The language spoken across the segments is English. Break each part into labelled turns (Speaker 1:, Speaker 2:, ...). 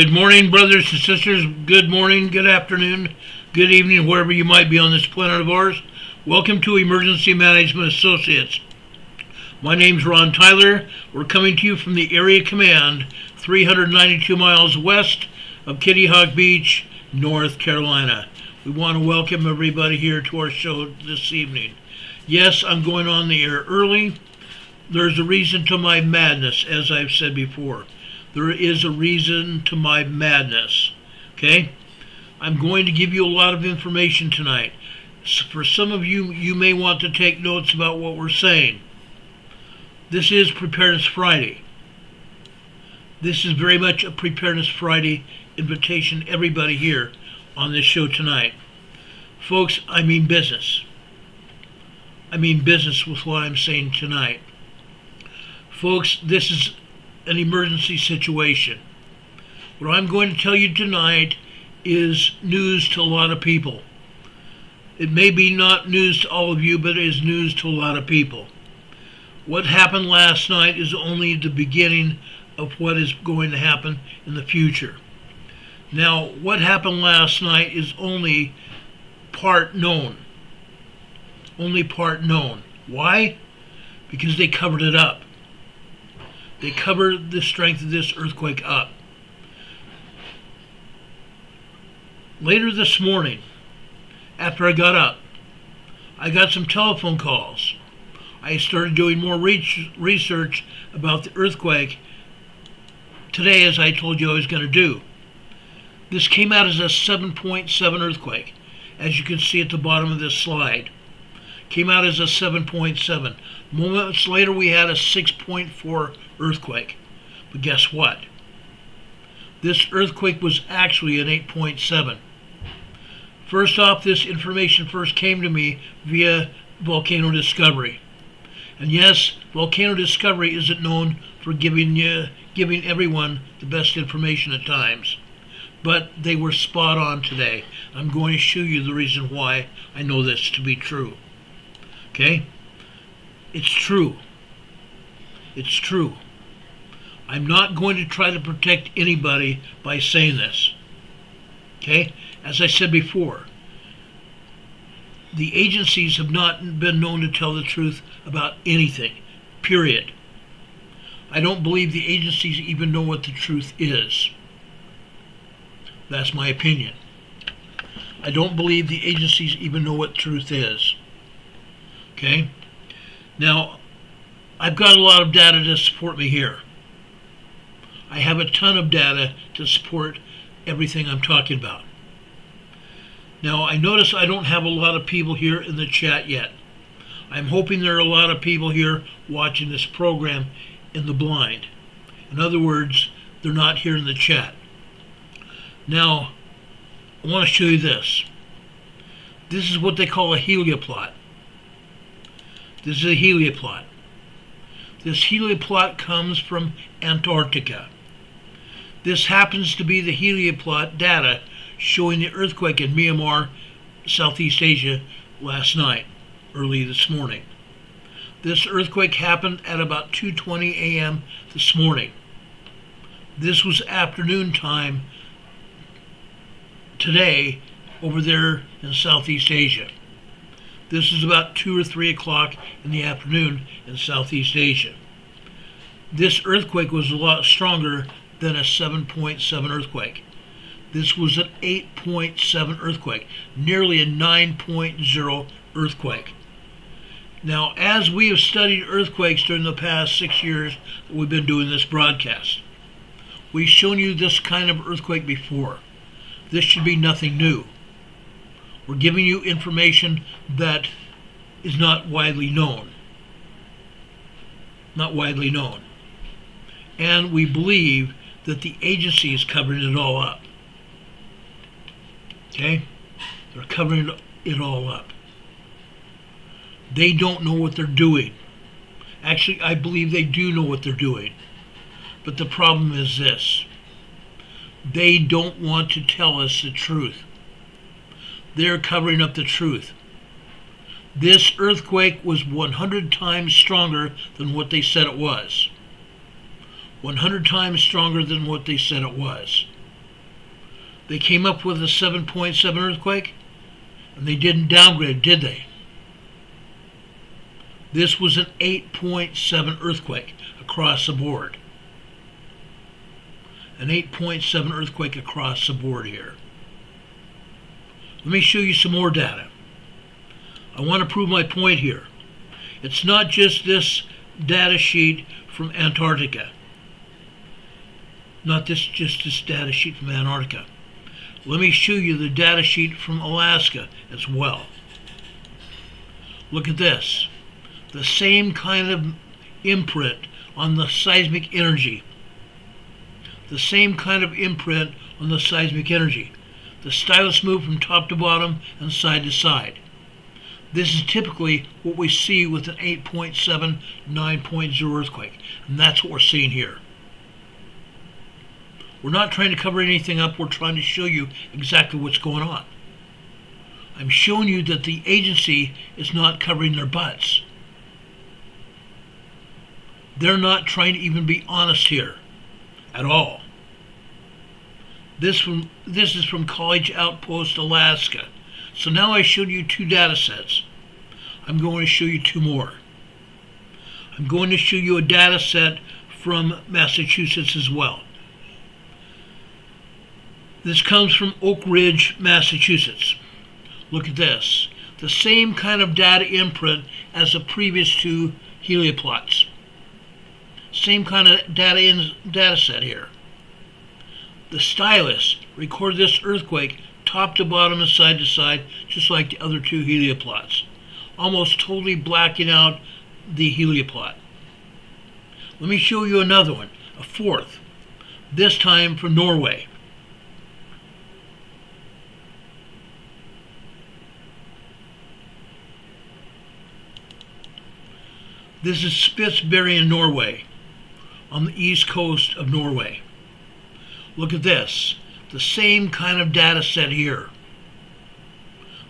Speaker 1: Good morning, brothers and sisters. Good morning, good afternoon, good evening, wherever you might be on this planet of ours. Welcome to Emergency Management Associates. My name's Ron Tyler. We're coming to you from the Area Command, 392 miles west of Kitty Hawk Beach, North Carolina. We want to welcome everybody here to our show this evening. Yes, I'm going on the air early. There's a reason to my madness, as I've said before. There is a reason to my madness, okay? I'm going to give you a lot of information tonight. So for some of you, you may want to take notes about what we're saying. This is Preparedness Friday. This is very much a Preparedness Friday invitation to everybody here on this show tonight. Folks, I mean business. I mean business with what I'm saying tonight. Folks, this is an emergency situation. What I'm going to tell you tonight is news to a lot of people. It may be not news to all of you, but it is news to a lot of people. What happened last night is only the beginning of what is going to happen in the future. Now, what happened last night is only part known. Only part known. Why? Because they covered it up. They covered the strength of this earthquake up. Later this morning, after I got up, I got some telephone calls. I started doing more research about the earthquake today, as I told you I was going to do. This came out as a 7.7 earthquake, as you can see at the bottom of this slide. Came out as a 7.7. Moments later, we had a 6.4 earthquake. But guess what? This earthquake was actually an 8.7. First off, this information first came to me via Volcano Discovery. And yes, Volcano Discovery isn't known for giving everyone the best information at times. But they were spot on today. I'm going to show you the reason why I know this to be true. Okay? It's true. It's true. I'm not going to try to protect anybody by saying this. Okay? As I said before, the agencies have not been known to tell the truth about anything. Period. I don't believe the agencies even know what the truth is. That's my opinion. I don't believe the agencies even know what truth is. Okay? Now, I've got a lot of data to support me here. I have a ton of data to support everything I'm talking about. Now, I notice I don't have a lot of people here in the chat yet. I'm hoping there are a lot of people here watching this program in the blind. In other words, they're not here in the chat. Now, I want to show you this. This is what they call a helioplot. This is a helioplot. This helioplot comes from Antarctica. This happens to be the helioplot data showing the earthquake in Myanmar, Southeast Asia, last night, early this morning. This earthquake happened at about 2:20 a.m. this morning. This was afternoon time today over there in Southeast Asia. This is about 2 or 3 o'clock in the afternoon in Southeast Asia. This earthquake was a lot stronger than a 7.7 earthquake. This was an 8.7 earthquake, nearly a 9.0 earthquake. Now, as we have studied earthquakes during the past 6 years that we've been doing this broadcast, we've shown you this kind of earthquake before. This should be nothing new. We're giving you information that is not widely known. Not widely known. And we believe that the agency is covering it all up. Okay? They're covering it all up. They don't know what they're doing. Actually, I believe they do know what they're doing. But the problem is this. They don't want to tell us the truth. They're covering up the truth. This earthquake was 100 times stronger than what they said it was. 100 times stronger than what they said it was. They came up with a 7.7 earthquake, and they didn't downgrade, did they? This was an 8.7 earthquake across the board. An 8.7 earthquake across the board here. Let me show you some more data. I want to prove my point here. It's not just this data sheet from Antarctica. Not just this data sheet from Antarctica. Let me show you the data sheet from Alaska as well. Look at this. The same kind of imprint on the seismic energy. The same kind of imprint on the seismic energy. The stylus moved from top to bottom and side to side. This is typically what we see with an 8.7, 9.0 earthquake, and that's what we're seeing here. We're not trying to cover anything up, we're trying to show you exactly what's going on. I'm showing you that the agency is not covering their butts. They're not trying to even be honest here at all. This is from College Outpost, Alaska. So now I showed you 2 data sets. I'm going to show you 2 more. I'm going to show you a data set from Massachusetts as well. This comes from Oak Ridge, Massachusetts. Look at this. The same kind of data imprint as the previous 2 helioplots. Same kind of data set here. The stylus recorded this earthquake top to bottom and side to side, just like the other 2 helioplots, almost totally blacking out the helioplot. Let me show you another one, a 4th, this time from Norway. This is Spitsbergen, Norway, on the east coast of Norway. Look at this, the same kind of data set here.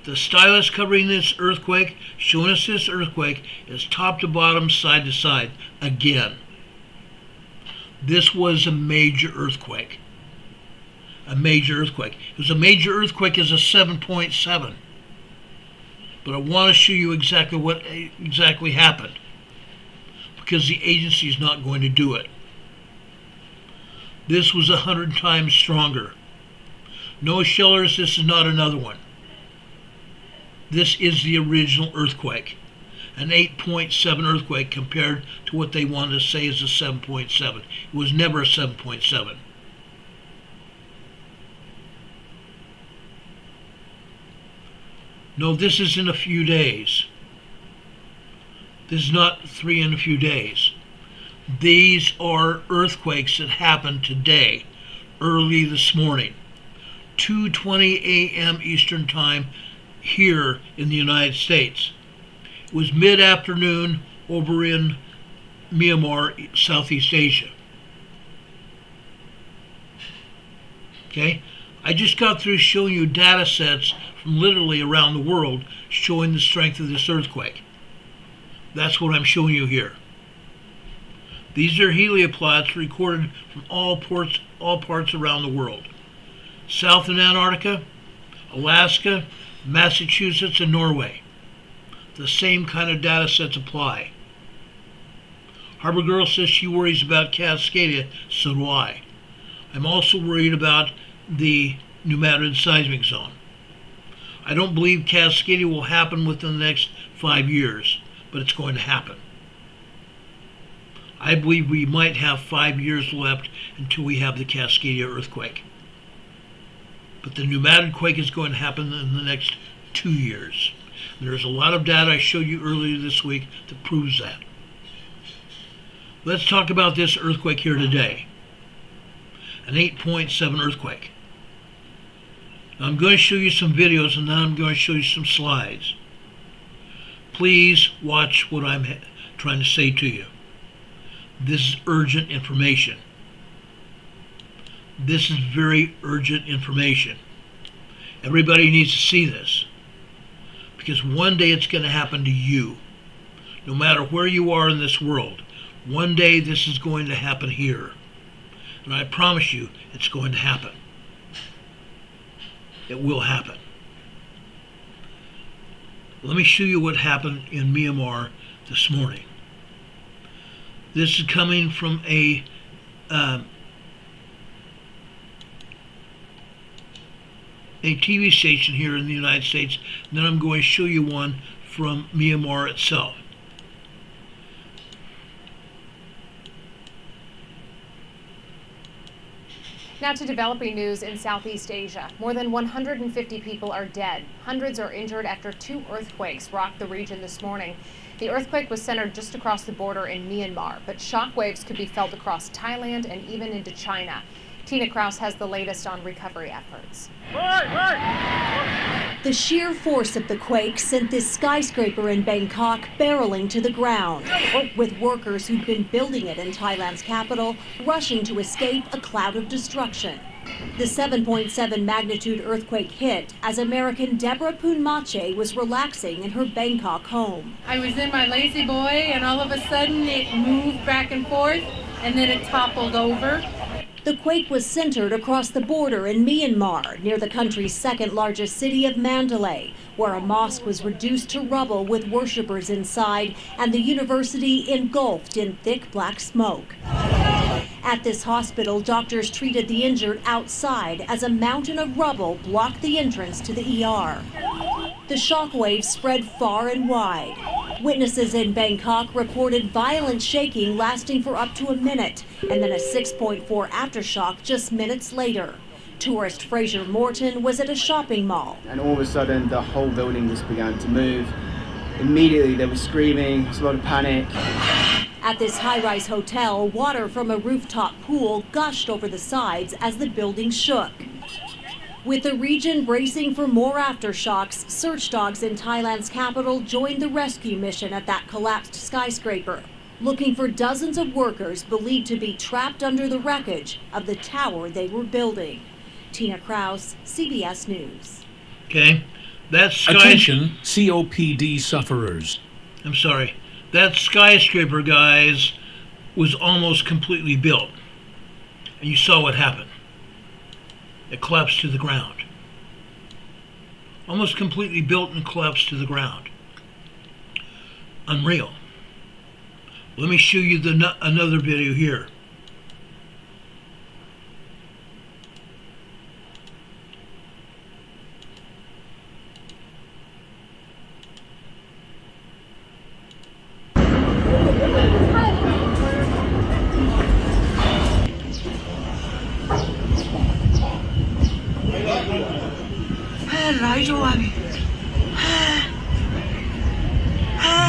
Speaker 1: The stylus covering this earthquake, showing us this earthquake, is top to bottom, side to side, again. This was a major earthquake. A major earthquake. It was a major earthquake as a 7.7. But I want to show you exactly what exactly happened, because the agency is not going to do it. This was 100 times stronger. No shellers, this is not another one. This is the original earthquake. An 8.7 earthquake compared to what they wanted to say is a 7.7. It was never a 7.7. No, this is in a few days. This is not 3 in a few days. These are earthquakes that happened today, early this morning, 2:20 a.m. Eastern Time here in the United States. It was mid-afternoon over in Myanmar, Southeast Asia. Okay? I just got through showing you data sets from literally around the world showing the strength of this earthquake. That's what I'm showing you here. These are helioplots recorded from all parts around the world. South in Antarctica, Alaska, Massachusetts, and Norway. The same kind of data sets apply. Harbor Girl says she worries about Cascadia, so do I. I'm also worried about the New Madrid seismic zone. I don't believe Cascadia will happen within the next 5 years, but it's going to happen. I believe we might have 5 years left until we have the Cascadia earthquake. But the New Madrid quake is going to happen in the next 2 years. There's a lot of data I showed you earlier this week that proves that. Let's talk about this earthquake here today. An 8.7 earthquake. Now I'm going to show you some videos and then I'm going to show you some slides. Please watch what I'm trying to say to you. This is urgent information. This is very urgent information. Everybody needs to see this, because one day it's going to happen to you. No matter where you are in this world, one day this is going to happen here. And I promise you, it's going to happen. It will happen. Let me show you what happened in Myanmar this morning. This is coming from a TV station here in the United States. And then I'm going to show you one from Myanmar itself.
Speaker 2: Now to developing news in Southeast Asia. More than 150 people are dead. Hundreds are injured after 2 earthquakes rocked the region this morning. The earthquake was centered just across the border in Myanmar, but shockwaves could be felt across Thailand and even into China. Tina Kraus has the latest on recovery efforts.
Speaker 3: The sheer force of the quake sent this skyscraper in Bangkok barreling to the ground, with workers who'd been building it in Thailand's capital rushing to escape a cloud of destruction. The 7.7 magnitude earthquake hit as American Deborah Poonmache was relaxing in her Bangkok home.
Speaker 4: I was in my lazy boy and all of a sudden it moved back and forth and then it toppled over.
Speaker 3: The quake was centered across the border in Myanmar, near the country's second largest city of Mandolay, where a mosque was reduced to rubble with worshippers inside and the university engulfed in thick black smoke. At this hospital, doctors treated the injured outside as a mountain of rubble blocked the entrance to the ER. The shockwaves spread far and wide. Witnesses in Bangkok reported violent shaking lasting for up to a minute, and then a 6.4 aftershock just minutes later. Tourist Fraser Morton was at a shopping mall.
Speaker 5: And all of a sudden, the whole building just began to move. Immediately, there was screaming, there was a lot of panic.
Speaker 3: At this high-rise hotel, water from a rooftop pool gushed over the sides as the building shook. With the region bracing for more aftershocks, search dogs in Thailand's capital joined the rescue mission at that collapsed skyscraper, looking for dozens of workers believed to be trapped under the wreckage of the tower they were building. Tina Kraus, CBS News.
Speaker 1: Okay, that's
Speaker 6: Attention, COPD sufferers.
Speaker 1: I'm sorry. That skyscraper, guys, was almost completely built. And you saw what happened. It collapsed to the ground. Almost completely built and collapsed to the ground. Unreal. Let me show you another video here.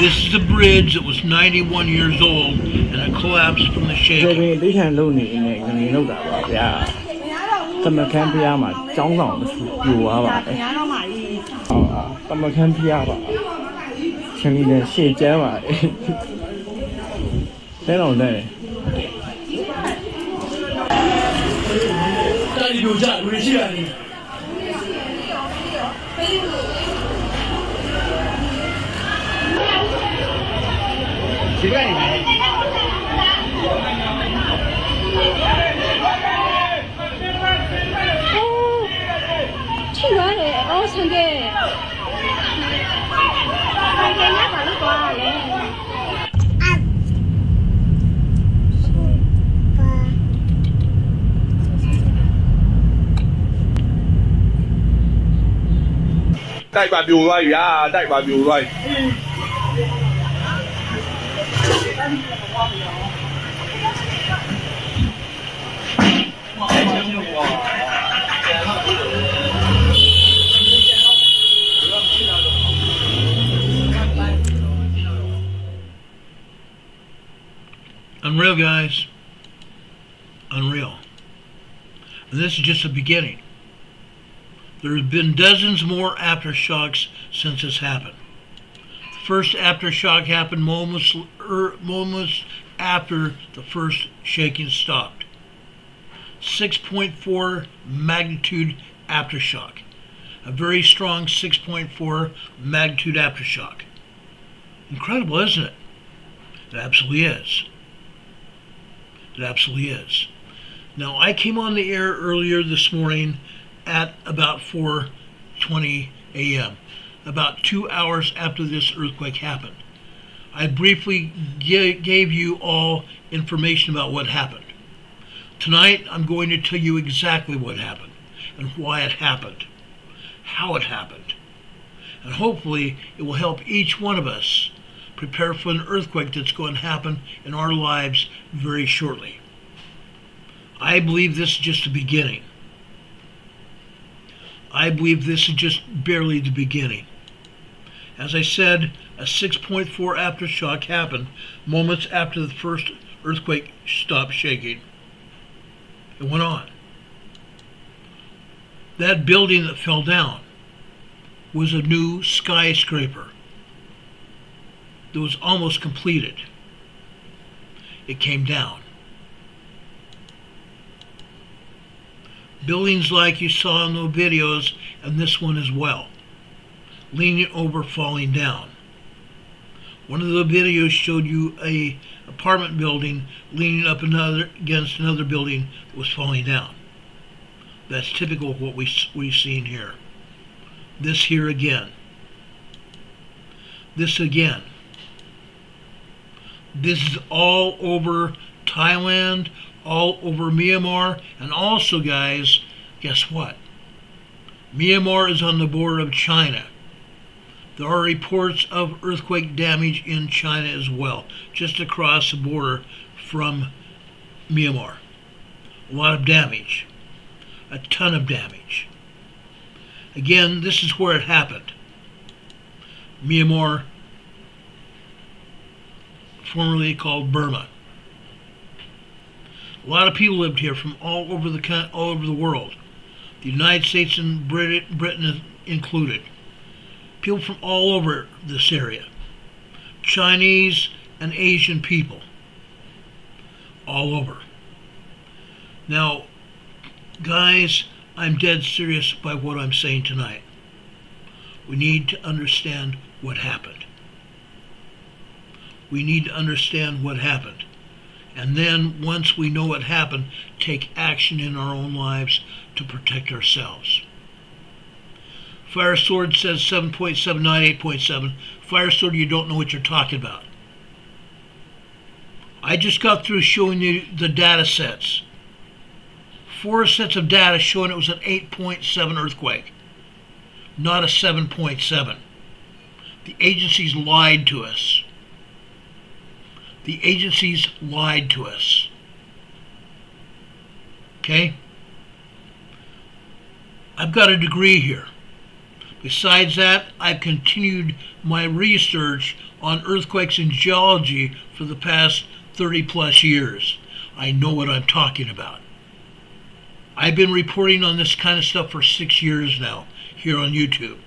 Speaker 1: This is a bridge that was 91 years old and it collapsed from the shaking. Unreal, guys. Unreal. And this is just the beginning. There have been dozens more aftershocks since this happened. The first aftershock happened moments after the first shaking stopped. 6.4 magnitude aftershock. A very strong 6.4 magnitude aftershock. Incredible, isn't it? It absolutely is. It absolutely is. Now, I came on the air earlier this morning at about 4:20 a.m., about 2 hours after this earthquake happened. I briefly gave you all information about what happened. Tonight, I'm going to tell you exactly what happened and why it happened, how it happened, and hopefully it will help each one of us prepare for an earthquake that's going to happen in our lives very shortly. I believe this is just the beginning. I believe this is just barely the beginning. As I said, a 6.4 aftershock happened moments after the first earthquake stopped shaking. It went on. That building that fell down was a new skyscraper that was almost completed. It came down. Buildings like you saw in the videos, and this one as well, leaning over, falling down. One of the videos showed you a apartment building leaning up against another building that was falling down. That's typical of what we've seen here. This here again. This again. This is all over Thailand, all over Myanmar, and also, guys, guess what? Myanmar is on the border of China. There are reports of earthquake damage in China as well, just across the border from Myanmar. A lot of damage. A ton of damage. Again, this is where it happened. Myanmar, formerly called Burma. A lot of people lived here from all over the world. The United States and Britain included. People from all over this area. Chinese and Asian people. All over. Now, guys, I'm dead serious by what I'm saying tonight. We need to understand what happened. We need to understand what happened. And then, once we know what happened, take action in our own lives to protect ourselves. Fire Sword says 7.7, not 8.7. Fire Sword, you don't know what you're talking about. I just got through showing you the data sets. 4 sets of data showing it was an 8.7 earthquake, not a 7.7. The agencies lied to us. The agencies lied to us. Okay? I've got a degree here. Besides that, I've continued my research on earthquakes and geology for the past 30 plus years. I know what I'm talking about. I've been reporting on this kind of stuff for 6 years now here on YouTube.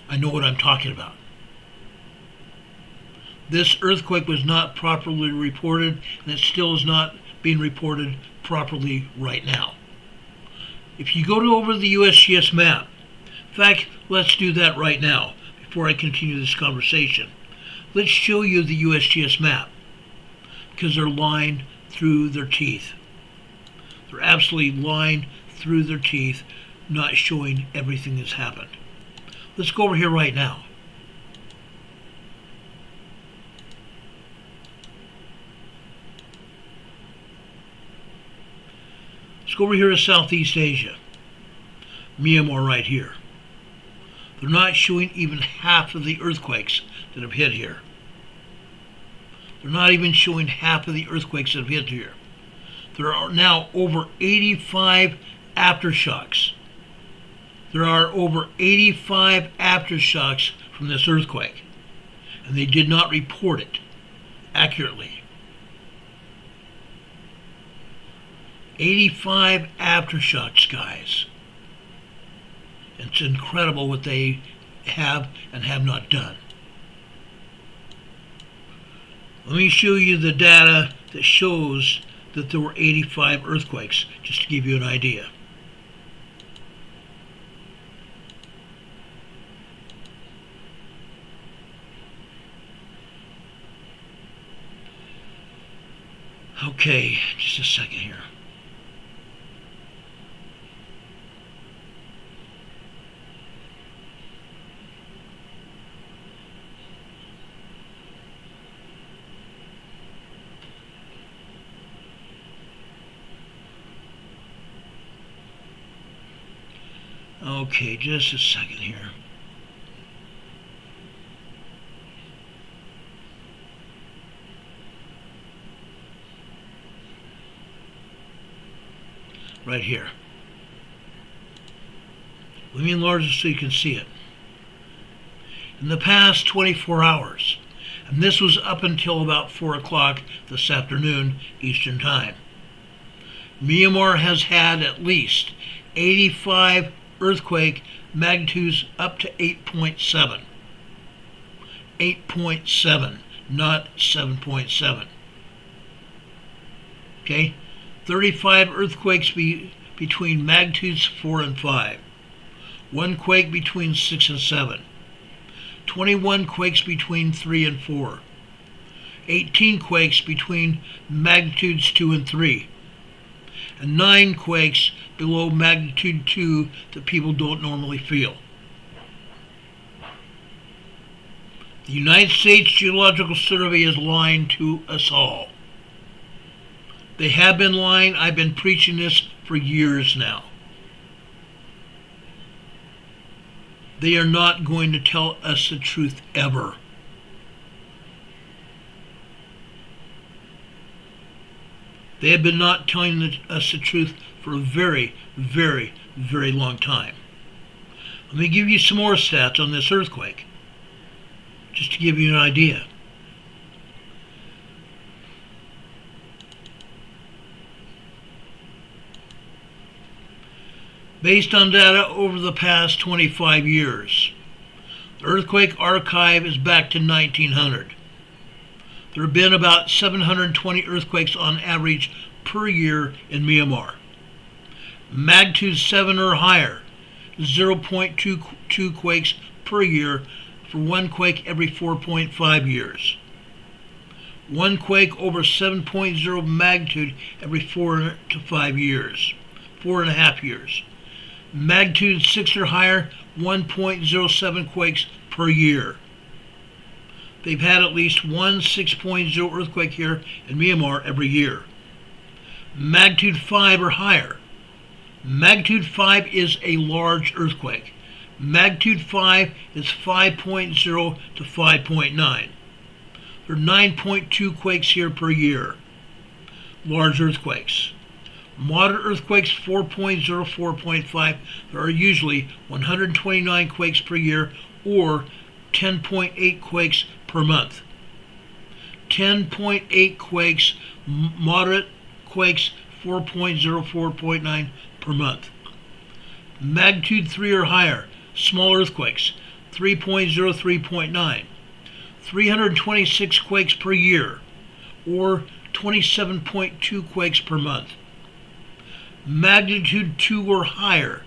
Speaker 1: I know what I'm talking about. This earthquake was not properly reported, and it still is not being reported properly right now. If you go over the USGS map, in fact, let's do that right now before I continue this conversation. Let's show you the USGS map, because they're lying through their teeth. They're absolutely lying through their teeth, not showing everything that's happened. Let's go over here right now. Let's go over here to Southeast Asia. Myanmar right here. They're not showing even half of the earthquakes that have hit here. They're not even showing half of the earthquakes that have hit here. There are now over 85 aftershocks. There are over 85 aftershocks from this earthquake, and they did not report it accurately. 85 aftershocks, guys. It's incredible what they have and have not done. Let me show you the data that shows that there were 85 earthquakes, just to give you an idea. Okay, just a second here. Okay, just a second here. Right here. Let me enlarge it so you can see it. In the past 24 hours, and this was up until about 4 o'clock this afternoon Eastern Time, Myanmar has had at least 85 earthquake magnitudes up to 8.7. 8.7, not 7.7. Okay? 35 earthquakes between magnitudes 4 and 5. 1 quake between 6 and 7. 21 quakes between 3 and 4. 18 quakes between magnitudes 2 and 3. And 9 quakes below magnitude 2 that people don't normally feel. The United States Geological Survey is lying to us all. They have been lying. I've been preaching this for years now. They are not going to tell us the truth ever. They have been not telling us the truth for a very, very, very long time. Let me give you some more stats on this earthquake, just to give you an idea. Based on data over the past 25 years, the earthquake archive is back to 1900. There have been about 720 earthquakes on average per year in Myanmar. Magnitude 7 or higher, 0.22 quakes per year for 1 quake every 4.5 years. 1 quake over 7.0 magnitude every 4 to 5 years, 4.5 years. Magnitude 6 or higher, 1.07 quakes per year. They've had at least one 6.0 earthquake here in Myanmar every year. Magnitude 5 or higher. Magnitude 5 is a large earthquake. Magnitude 5 is 5.0 to 5.9. There are 9.2 quakes here per year. Large earthquakes. Moderate earthquakes 4.0, 4.5. There are usually 129 quakes per year or 10.8 quakes per month. 10.8 quakes, moderate quakes 4.0, 4.9 per month. Magnitude 3 or higher, small earthquakes 3.0, 3.9. 326 quakes per year or 27.2 quakes per month. Magnitude 2 or higher,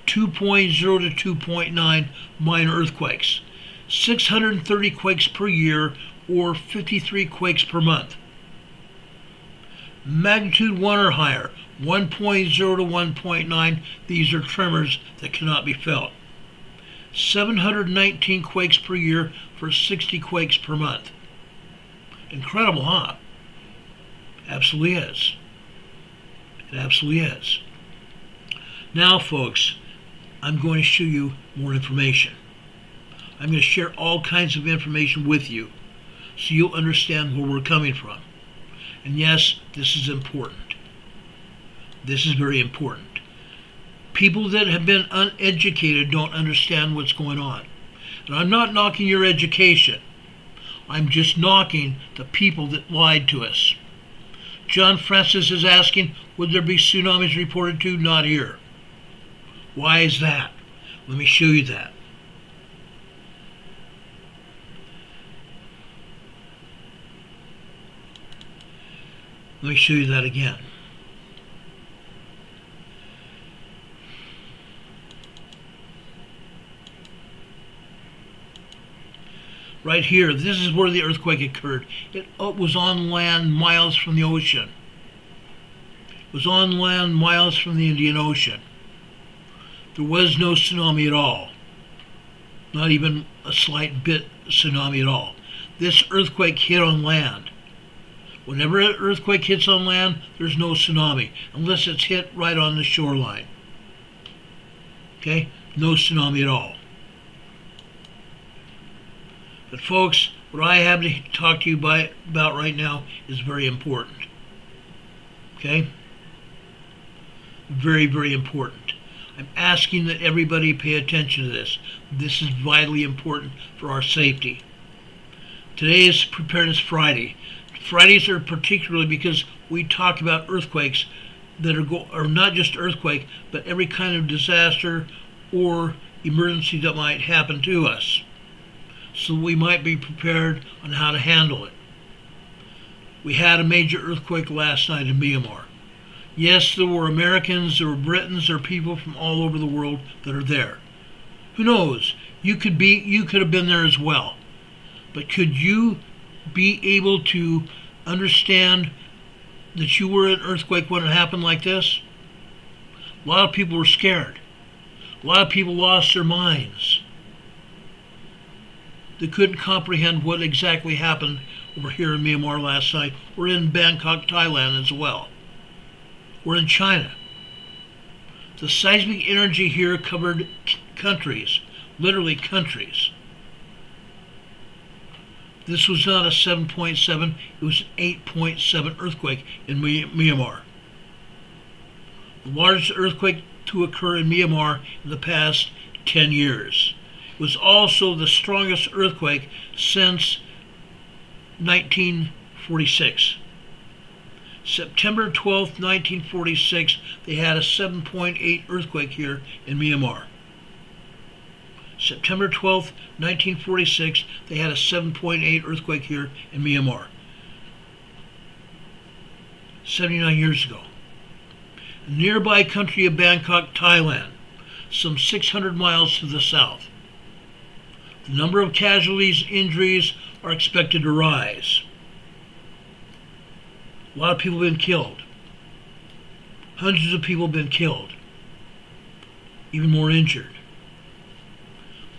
Speaker 1: 2.0 to 2.9 minor earthquakes, 630 quakes per year or 53 quakes per month. Magnitude 1 or higher, 1.0 to 1.9, these are tremors that cannot be felt. 719 quakes per year for 60 quakes per month. Incredible, huh? Absolutely is. It absolutely is. Now, folks, I'm going to show you more information. I'm going to share all kinds of information with you so you'll understand where we're coming from. And yes, this is important. This is very important. People that have been uneducated don't understand what's going on. And I'm not knocking your education. I'm just knocking the people that lied to us. John Francis is asking, would there be tsunamis reported to? Not here. Why is that? Let me show you that. Let me show you that again. Right here, this is where the earthquake occurred. It was on land miles from the ocean. It was on land miles from the Indian Ocean. There was no tsunami at all. Not even a slight bit tsunami at all. This earthquake hit on land. Whenever an earthquake hits on land, there's no tsunami, unless it's hit right on the shoreline. Okay? No tsunami at all. But folks, what I have to talk to you about right now is very important. Okay? Very, very important. I'm asking that everybody pay attention to this. This is vitally important for our safety. Today is Preparedness Friday. Fridays are particularly because we talk about earthquakes that are not just earthquake, but every kind of disaster or emergency that might happen to us. So we might be prepared on how to handle it. We had a major earthquake last night in Myanmar. Yes, there were Americans, there were Britons, there were people from all over the world that are there. Who knows? You could have been there as well. But could you be able to understand that you were in an earthquake when it happened like this? A lot of people were scared. A lot of people lost their minds. They couldn't comprehend what exactly happened over here in Myanmar last night. We're in Bangkok, Thailand as well. We're in China. The seismic energy here covered countries, literally countries. This was not a 7.7, it was an 8.7 earthquake in Myanmar. The largest earthquake to occur in Myanmar in the past 10 years. It was also the strongest earthquake since 1946. September 12th, 1946, they had a 7.8 earthquake here in Myanmar. September 12th, 1946, they had a 7.8 earthquake here in Myanmar. 79 years ago. A nearby country of Bangkok, Thailand, some 600 miles to the south. The number of casualties and injuries are expected to rise. A lot of people have been killed. Hundreds of people have been killed. Even more injured.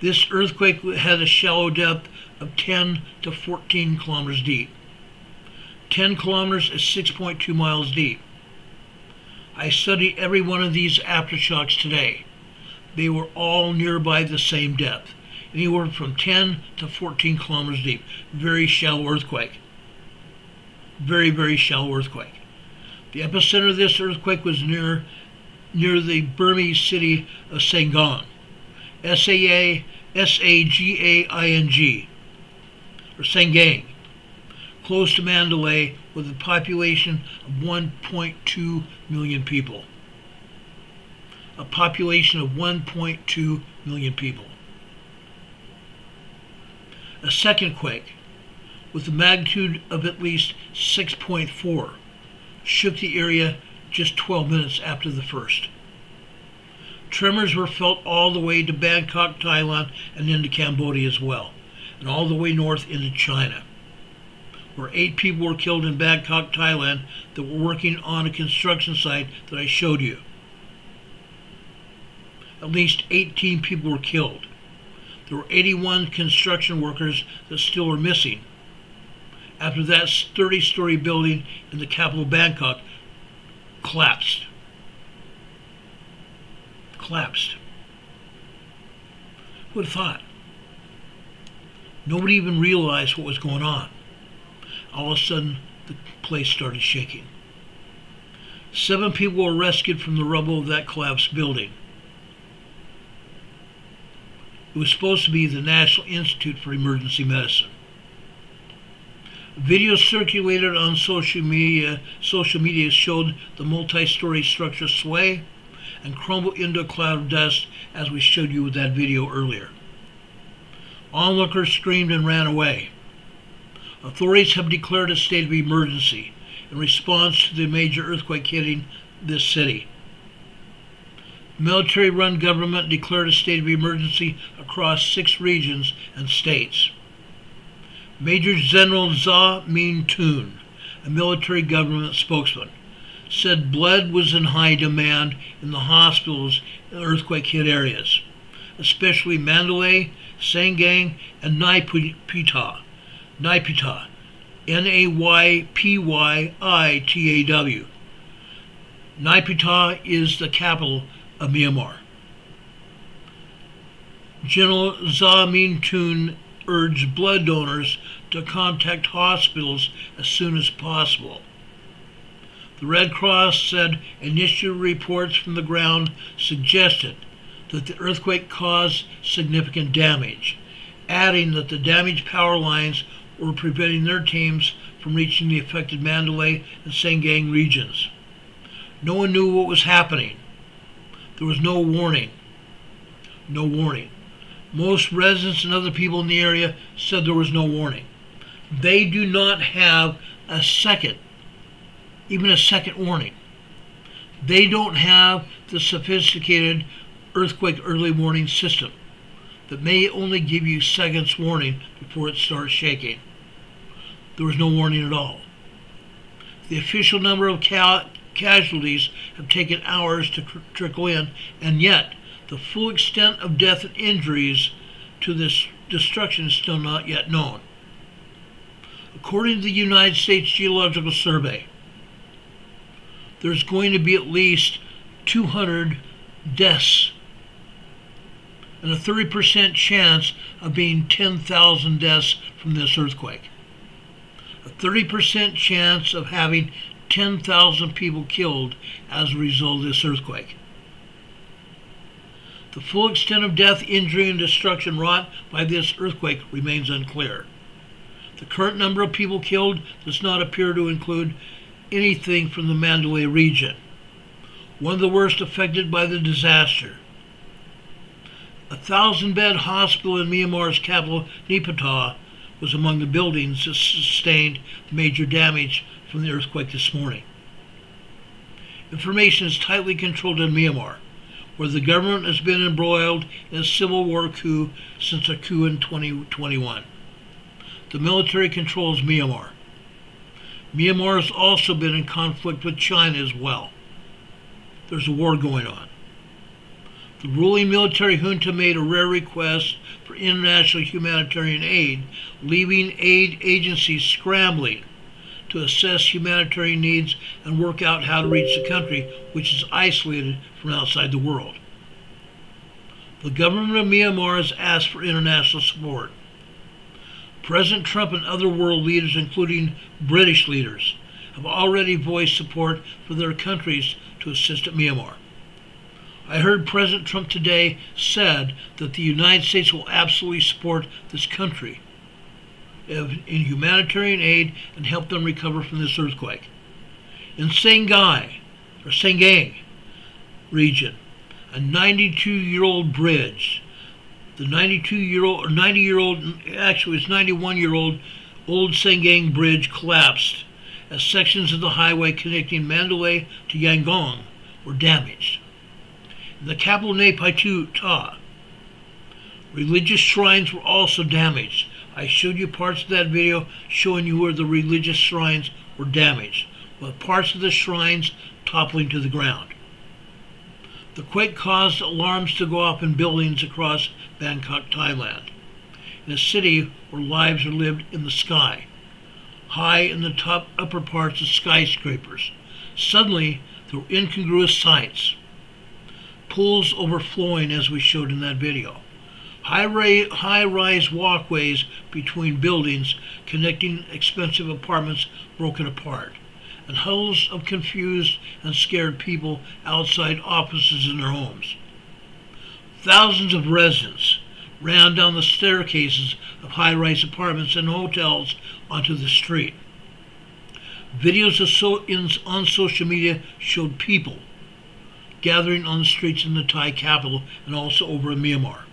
Speaker 1: This earthquake had a shallow depth of 10 to 14 kilometers deep. 10 kilometers is 6.2 miles deep. I studied every one of these aftershocks today. They were all nearby the same depth, anywhere from 10 to 14 kilometers deep. Very shallow earthquake. Very, very shallow earthquake. The epicenter of this earthquake was near the Burmese city of Sangong. S-A-G-A-I-N-G, or Sangang, close to Mandolay, with a population of 1.2 million people. A population of 1.2 million people. A second quake, with a magnitude of at least 6.4, shook the area just 12 minutes after the first. Tremors were felt all the way to Bangkok, Thailand, and into Cambodia as well, and all the way north into China, where 8 people were killed in Bangkok, Thailand, that were working on a construction site that I showed you. At least 18 people were killed. There were 81 construction workers that still are missing after that 30-story building in the capital Bangkok collapsed. Who would have thought? Nobody even realized what was going on. All of a sudden, the place started shaking. 7 people were rescued from the rubble of that collapsed building. It was supposed to be the National Institute for Emergency Medicine. A video circulated on social media showed the multi-story structure sway and crumble into a cloud of dust, as we showed you with that video earlier. Onlookers screamed and ran away. Authorities have declared a state of emergency in response to the major earthquake hitting this city. Military-run government declared a state of emergency across 6 regions and states. Major General Za Min Tun, a military government spokesman, said blood was in high demand in the hospitals in earthquake-hit areas, especially Mandolay, Sangang, and Naypyitaw. Naypyitaw, Naypyitaw. Naypyitaw is the capital of Myanmar. General Zaw Min Tun urged blood donors to contact hospitals as soon as possible. The Red Cross said initial reports from the ground suggested that the earthquake caused significant damage, adding that the damaged power lines were preventing their teams from reaching the affected Mandolay and Sengang regions. No one knew what was happening. There was no warning. No warning. Most residents and other people in the area said there was no warning. They do not have even a second warning. They don't have the sophisticated earthquake early warning system that may only give you seconds warning before it starts shaking. There was no warning at all. The official number of casualties have taken hours to trickle in, and yet the full extent of death and injuries to this destruction is still not yet known. According to the United States Geological Survey, there's going to be at least 200 deaths and a 30% chance of being 10,000 deaths from this earthquake. A 30% chance of having 10,000 people killed as a result of this earthquake. The full extent of death, injury, and destruction wrought by this earthquake remains unclear. The current number of people killed does not appear to include anything from the Mandolay region, one of the worst affected by the disaster. A 1,000-bed hospital in Myanmar's capital, Naypyidaw, was among the buildings that sustained major damage from the earthquake this morning. Information is tightly controlled in Myanmar, where the government has been embroiled in a civil war coup since a coup in 2021. The military controls Myanmar. Myanmar has also been in conflict with China as well. There's a war going on. The ruling military junta made a rare request for international humanitarian aid, leaving aid agencies scrambling to assess humanitarian needs and work out how to reach the country, which is isolated from outside the world. The government of Myanmar has asked for international support. President Trump and other world leaders, including British leaders, have already voiced support for their countries to assist Myanmar. I heard President Trump today said that the United States will absolutely support this country in humanitarian aid and help them recover from this earthquake. In Sengang region, a 92-year-old bridge, the 91-year-old old Sengang bridge collapsed as sections of the highway connecting Mandalay to Yangon were damaged. In the capital Naypyidaw, religious shrines were also damaged. I showed you parts of that video showing you where the religious shrines were damaged, with parts of the shrines toppling to the ground. The quake caused alarms to go off in buildings across Bangkok, Thailand, in a city where lives are lived in the sky, high in the upper parts of skyscrapers. Suddenly, there were incongruous sights. Pools overflowing, as we showed in that video. High-rise walkways between buildings connecting expensive apartments broken apart, and huddles of confused and scared people outside offices in their homes. Thousands of residents ran down the staircases of high-rise apartments and hotels onto the street. Videos on social media showed people gathering on the streets in the Thai capital and also over in Myanmar.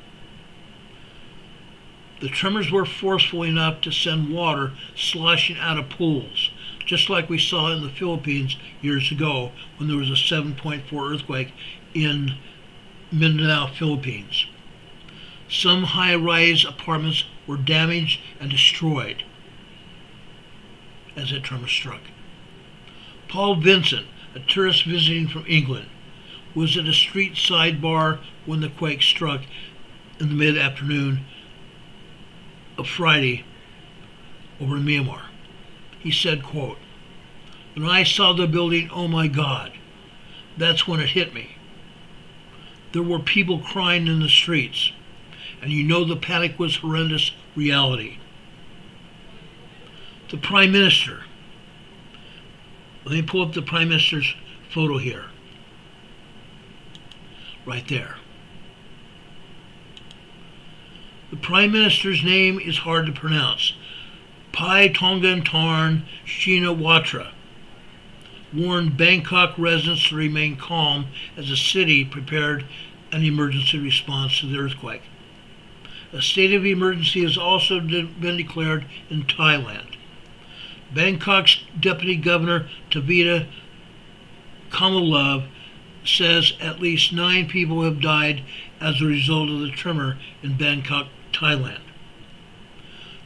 Speaker 1: The tremors were forceful enough to send water sloshing out of pools, just like we saw in the Philippines years ago when there was a 7.4 earthquake in Mindanao, Philippines. Some high-rise apartments were damaged and destroyed as that tremor struck. Paul Vincent, a tourist visiting from England, was at a street side bar when the quake struck in the mid-afternoon of Friday over in Myanmar. He said, quote, "When I saw the building, oh my God, that's when it hit me. There were people crying in the streets. and you know the panic was horrendous reality. The Prime Minister. Let me pull up the Prime Minister's photo here. Right there. The Prime Minister's name is hard to pronounce. Pai Tongan Shinawatra warned Bangkok residents to remain calm as the city prepared an emergency response to the earthquake. A state of emergency has also been declared in Thailand. Bangkok's Deputy Governor Aveyah Kamalov says at least 9 people have died as a result of the tremor in Bangkok, Thailand.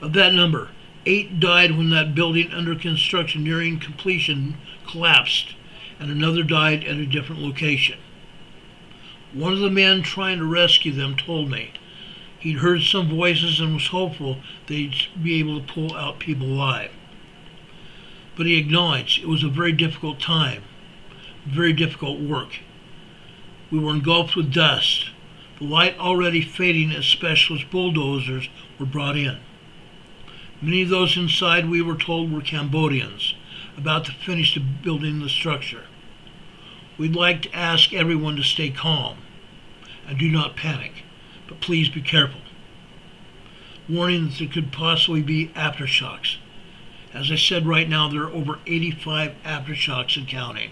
Speaker 1: Of that number, 8 died when that building under construction nearing completion collapsed, and another died at a different location. One of the men trying to rescue them told me he'd heard some voices and was hopeful they'd be able to pull out people alive. But he acknowledged it was a very difficult time, very difficult work. We were engulfed with dust, the light already fading as specialist bulldozers were brought in. Many of those inside, we were told, were Cambodians, about to finish building the structure. We'd like to ask everyone to stay calm and do not panic, but please be careful. Warning that there could possibly be aftershocks. As I said, right now there are over 85 aftershocks and counting.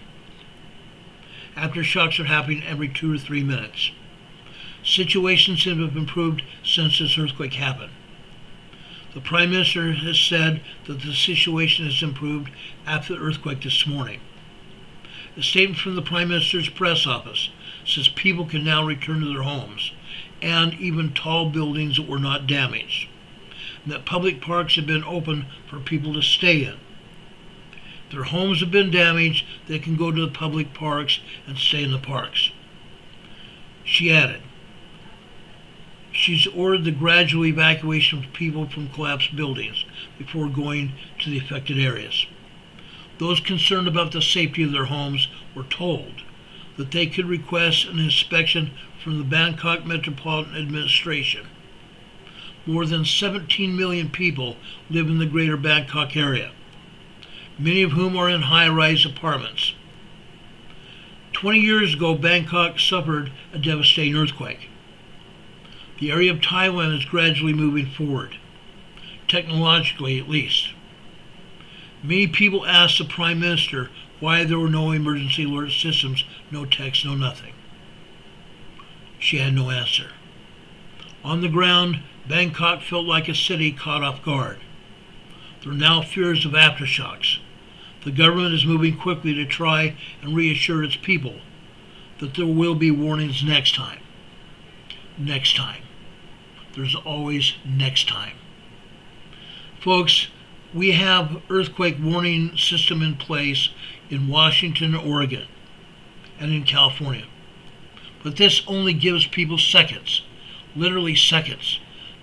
Speaker 1: Aftershocks are happening every 2 or 3 minutes. Situations have improved since this earthquake happened. The Prime Minister has said that the situation has improved after the earthquake this morning. A statement from the Prime Minister's press office says people can now return to their homes, and even tall buildings that were not damaged, and that public parks have been open for people to stay in. If their homes have been damaged, they can go to the public parks and stay in the parks. She added, she's ordered the gradual evacuation of people from collapsed buildings before going to the affected areas. Those concerned about the safety of their homes were told that they could request an inspection from the Bangkok Metropolitan Administration. More than 17 million people live in the greater Bangkok area, many of whom are in high-rise apartments. 20 years ago, Bangkok suffered a devastating earthquake. The area of Thailand is gradually moving forward, technologically at least. Many people asked the Prime Minister why there were no emergency alert systems, no text, no nothing. She had no answer. On the ground, Bangkok felt like a city caught off guard. There are now fears of aftershocks. The government is moving quickly to try and reassure its people that there will be warnings next time. Next time. There's always next time. Folks, we have earthquake warning system in place in Washington, Oregon, and in California. But this only gives people seconds, literally seconds,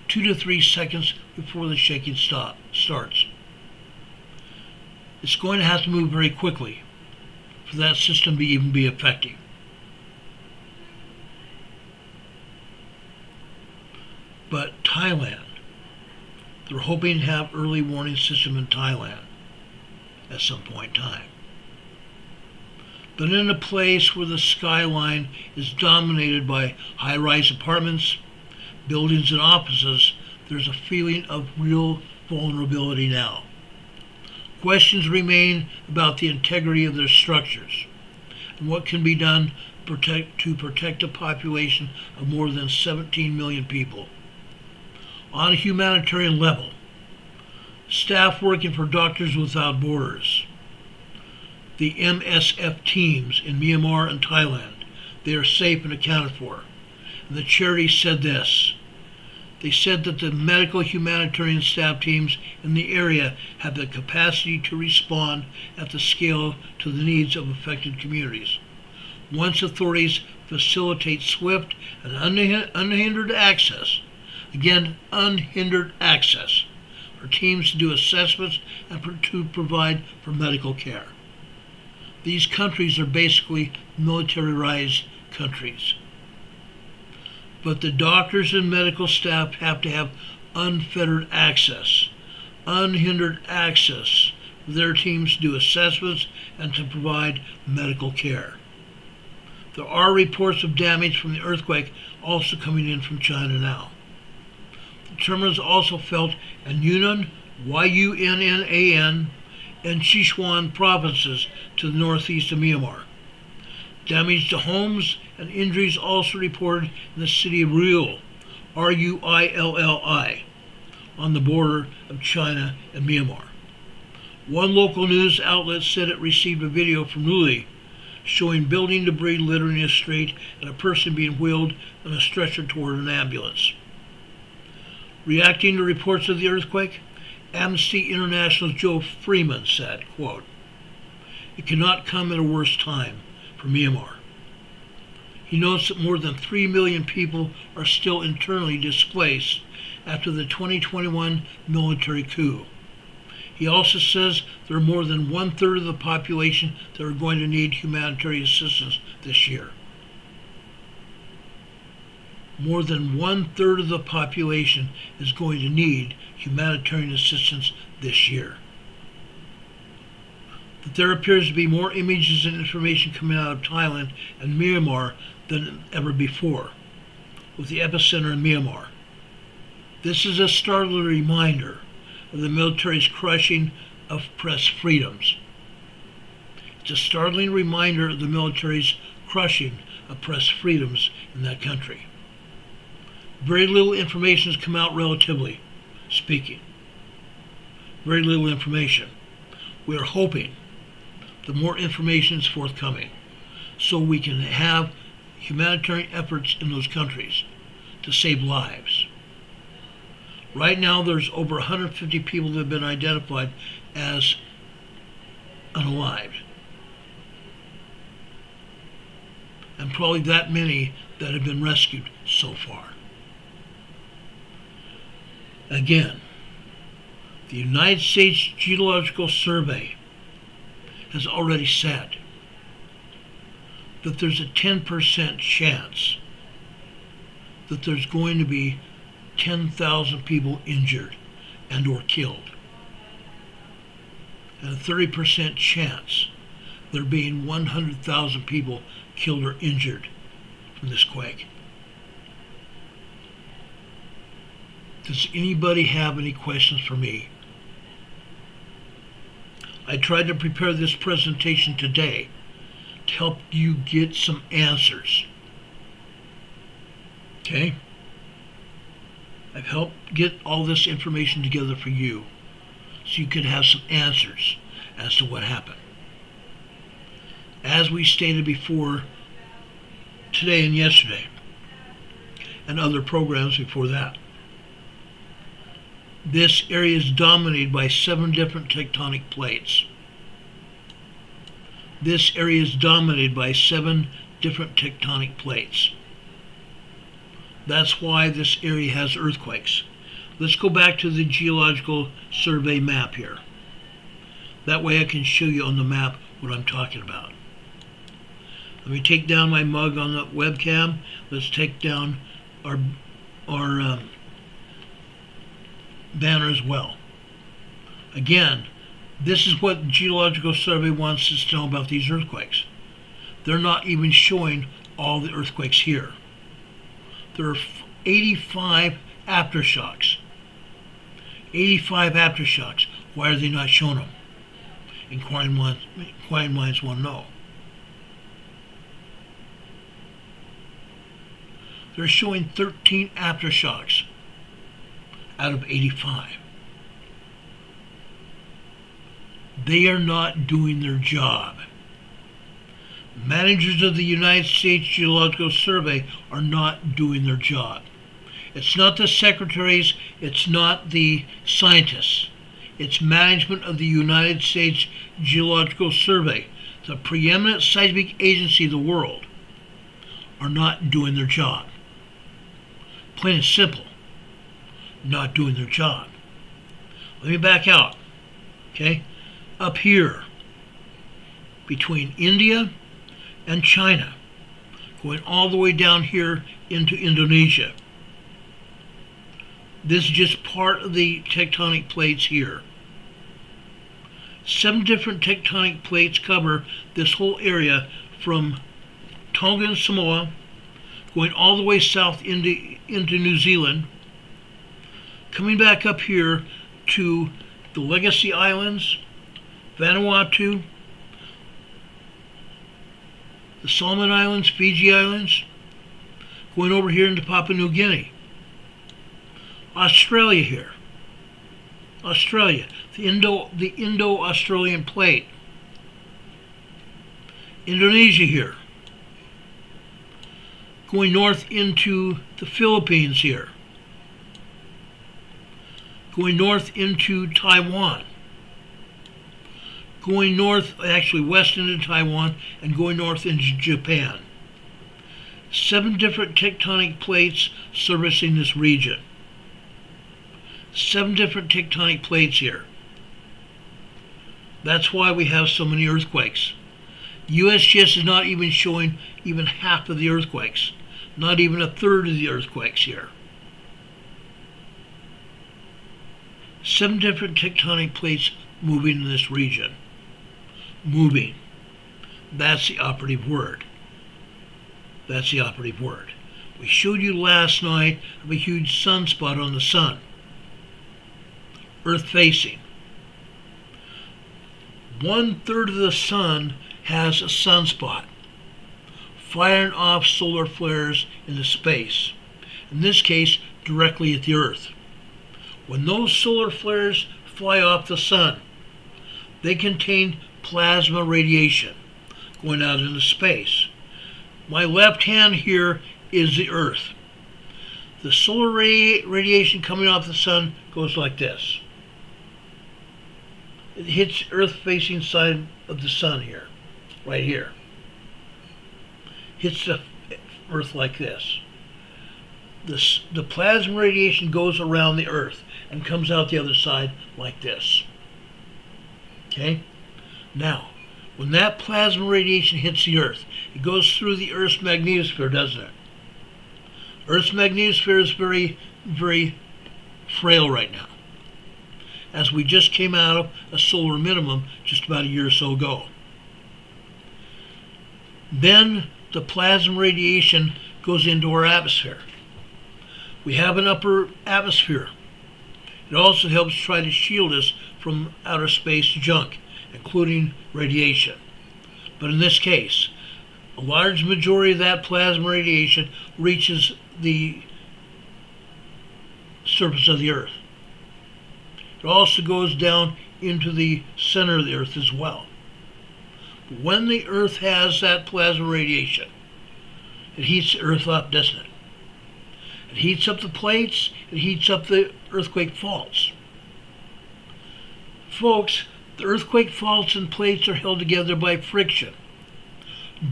Speaker 1: 2 to 3 seconds before the shaking starts. It's going to have to move very quickly for that system to even be effective. But Thailand, they're hoping to have early warning system in Thailand at some point in time. But in a place where the skyline is dominated by high-rise apartments, buildings, and offices, there's a feeling of real vulnerability now. Questions remain about the integrity of their structures and what can be done to protect a population of more than 17 million people. On a humanitarian level, staff working for Doctors Without Borders, the MSF teams in Myanmar and Thailand, they are safe and accounted for. And the charity said this. They said that the medical humanitarian staff teams in the area have the capacity to respond at the scale to the needs of affected communities. Once authorities facilitate swift and unhindered access, again, unhindered access, for teams to do assessments and to provide for medical care. These countries are basically militarized countries. but the doctors and medical staff have to have unfettered access, unhindered access for their teams to do assessments and to provide medical care. There are reports of damage from the earthquake also coming in from China now. The tremors also felt in Yunnan, Yunnan, and Sichuan provinces to the northeast of Myanmar. Damage to homes and injuries also reported in the city of Ruilli, Ruilli, on the border of China and Myanmar. One local news outlet said it received a video from Ruilli showing building debris littering a street and a person being wheeled on a stretcher toward an ambulance. Reacting to reports of the earthquake, Amnesty International's Joe Freeman said, quote, "It cannot come at a worse time for Myanmar." He notes that more than 3 million people are still internally displaced after the 2021 military coup. He also says there are more than 1/3 of the population that are going to need humanitarian assistance this year. More than 1/3 of the population is going to need humanitarian assistance this year. That there appears to be more images and information coming out of Thailand and Myanmar than ever before, with the epicenter in Myanmar. This is a startling reminder of the military's crushing of press freedoms. It's a startling reminder of the military's crushing of press freedoms in that country. Very little information has come out relatively speaking. Very little information. We are hoping that more information is forthcoming so we can have humanitarian efforts in those countries to save lives. Right now there's over 150 people that have been identified as unalived. And probably that many that have been rescued so far. Again, the United States Geological Survey has already said that there's a 10% chance that there's going to be 10,000 people injured and or killed. And a 30% chance there being 100,000 people killed or injured from this quake. Does anybody have any questions for me? I tried to prepare this presentation today to help you get some answers. Okay? I've helped get all this information together for you so you could have some answers as to what happened. As we stated before, today and yesterday, and other programs before that, this area is dominated by 7 different tectonic plates. This area is dominated by 7 different tectonic plates. That's why this area has earthquakes. Let's go back to the Geological Survey map here. That way I can show you on the map what I'm talking about. Let me take down my mug on the webcam. Let's take down our banner as well. Again, this is what the Geological Survey wants us to know about these earthquakes. They're not even showing all the earthquakes here. There are 85 aftershocks. 85 aftershocks. Why are they not showing them? Inquiring minds want to know. They're showing 13 aftershocks out of 85. They are not doing their job. Managers of the United States Geological Survey are not doing their job. It's not the secretaries, it's not the scientists. It's management of the United States Geological Survey, the preeminent seismic agency of the world, are not doing their job. Plain and simple, not doing their job. Let me back out, okay? Up here, between India and China, going all the way down here into Indonesia. This is just part of the tectonic plates here. 7 different tectonic plates cover this whole area from Tonga and Samoa, going all the way south into New Zealand, coming back up here to the Legacy Islands, Vanuatu, the Solomon Islands, Fiji Islands, going over here into Papua New Guinea. Australia here. Australia, the Indo-Australian plate. Indonesia here. Going north into the Philippines here. Going north into Taiwan. Going north, actually west into Taiwan, and going north into Japan. 7 different tectonic plates servicing this region. 7 different tectonic plates here. That's why we have so many earthquakes. USGS is not even showing even half of the earthquakes. Not even a third of the earthquakes here. 7 different tectonic plates moving in this region. Moving. That's the operative word. That's the operative word. We showed you last night of a huge sunspot on the sun. Earth facing. 1/3 of the sun has a sunspot, firing off solar flares into space. In this case, directly at the Earth. When those solar flares fly off the sun, they contain plasma radiation going out into space. My left hand here is the Earth. The solar radiation coming off the sun goes like this. It hits Earth-facing side of the sun here, right here. Hits the Earth like this. The plasma radiation goes around the Earth and comes out the other side like this. Okay? Now, when that plasma radiation hits the Earth, it goes through the Earth's magnetosphere, doesn't it? Earth's magnetosphere is very, very frail right now, as we just came out of a solar minimum just about a year or so ago. Then the plasma radiation goes into our atmosphere. We have an upper atmosphere. It also helps try to shield us from outer space junk, including radiation. But in this case, a large majority of that plasma radiation reaches the surface of the Earth. It also goes down into the center of the Earth as well. But when the Earth has that plasma radiation, it heats the Earth up, doesn't it? It heats up the plates, it heats up the earthquake faults. Folks, the earthquake faults and plates are held together by friction.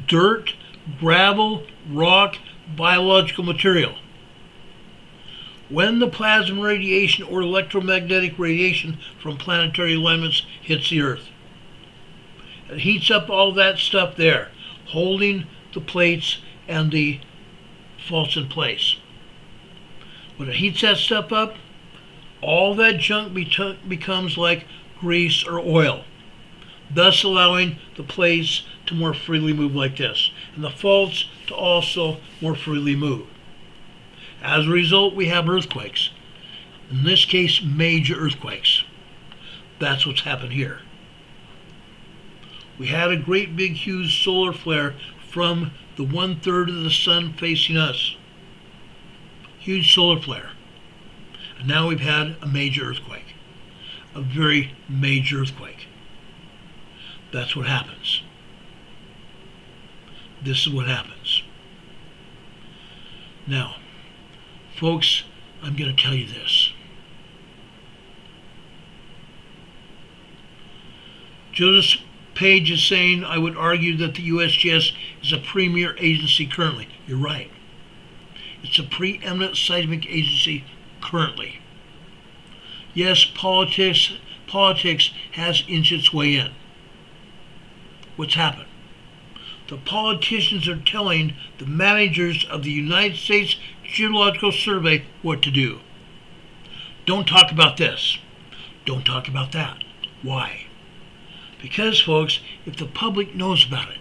Speaker 1: Dirt, gravel, rock, biological material. When the plasma radiation or electromagnetic radiation from planetary alignments hits the Earth, it heats up all that stuff there, holding the plates and the faults in place. When it heats that stuff up, all that junk becomes like grease or oil, thus allowing the plates to more freely move like this, and the faults to also more freely move. As a result, we have earthquakes. In this case, major earthquakes. That's what's happened here. We had a great big huge solar flare from the 1/3 of the sun facing us. Huge solar flare. And now we've had a major earthquake. A very major earthquake. That's what happens. This is what happens. Now, folks, I'm going to tell you this. Joseph Page is saying, I would argue that the USGS is a premier agency currently. You're right. It's a preeminent seismic agency currently. Yes, politics has inched its way in. What's happened? The politicians are telling the managers of the United States Geological Survey what to do. Don't talk about this. Don't talk about that. Why? Because, folks, if the public knows about it,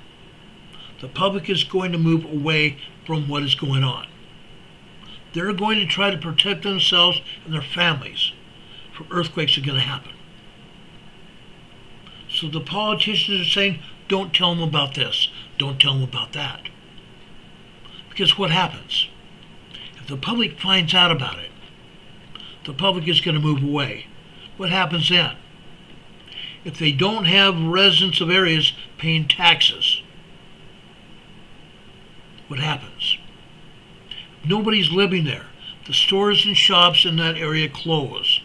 Speaker 1: the public is going to move away from what is going on. They're going to try to protect themselves and their families from earthquakes that are going to happen. So the politicians are saying, don't tell them about this. Don't tell them about that. Because what happens? If the public finds out about it, the public is going to move away. What happens then? If they don't have residents of areas paying taxes, what happens? Nobody's living there. The stores and shops in that area close.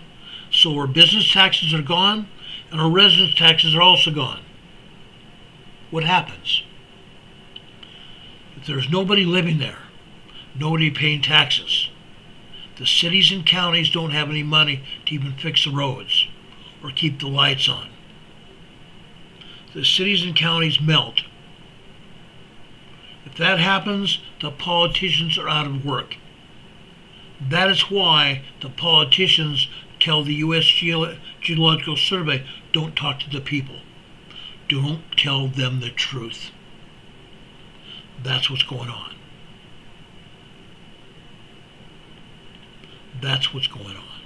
Speaker 1: So our business taxes are gone, and our residence taxes are also gone. What happens? If there's nobody living there, nobody paying taxes, the cities and counties don't have any money to even fix the roads or keep the lights on. The cities and counties melt. If that happens, the politicians are out of work. That is why the politicians tell the U.S. Geological Survey, don't talk to the people. Don't tell them the truth. That's what's going on. That's what's going on.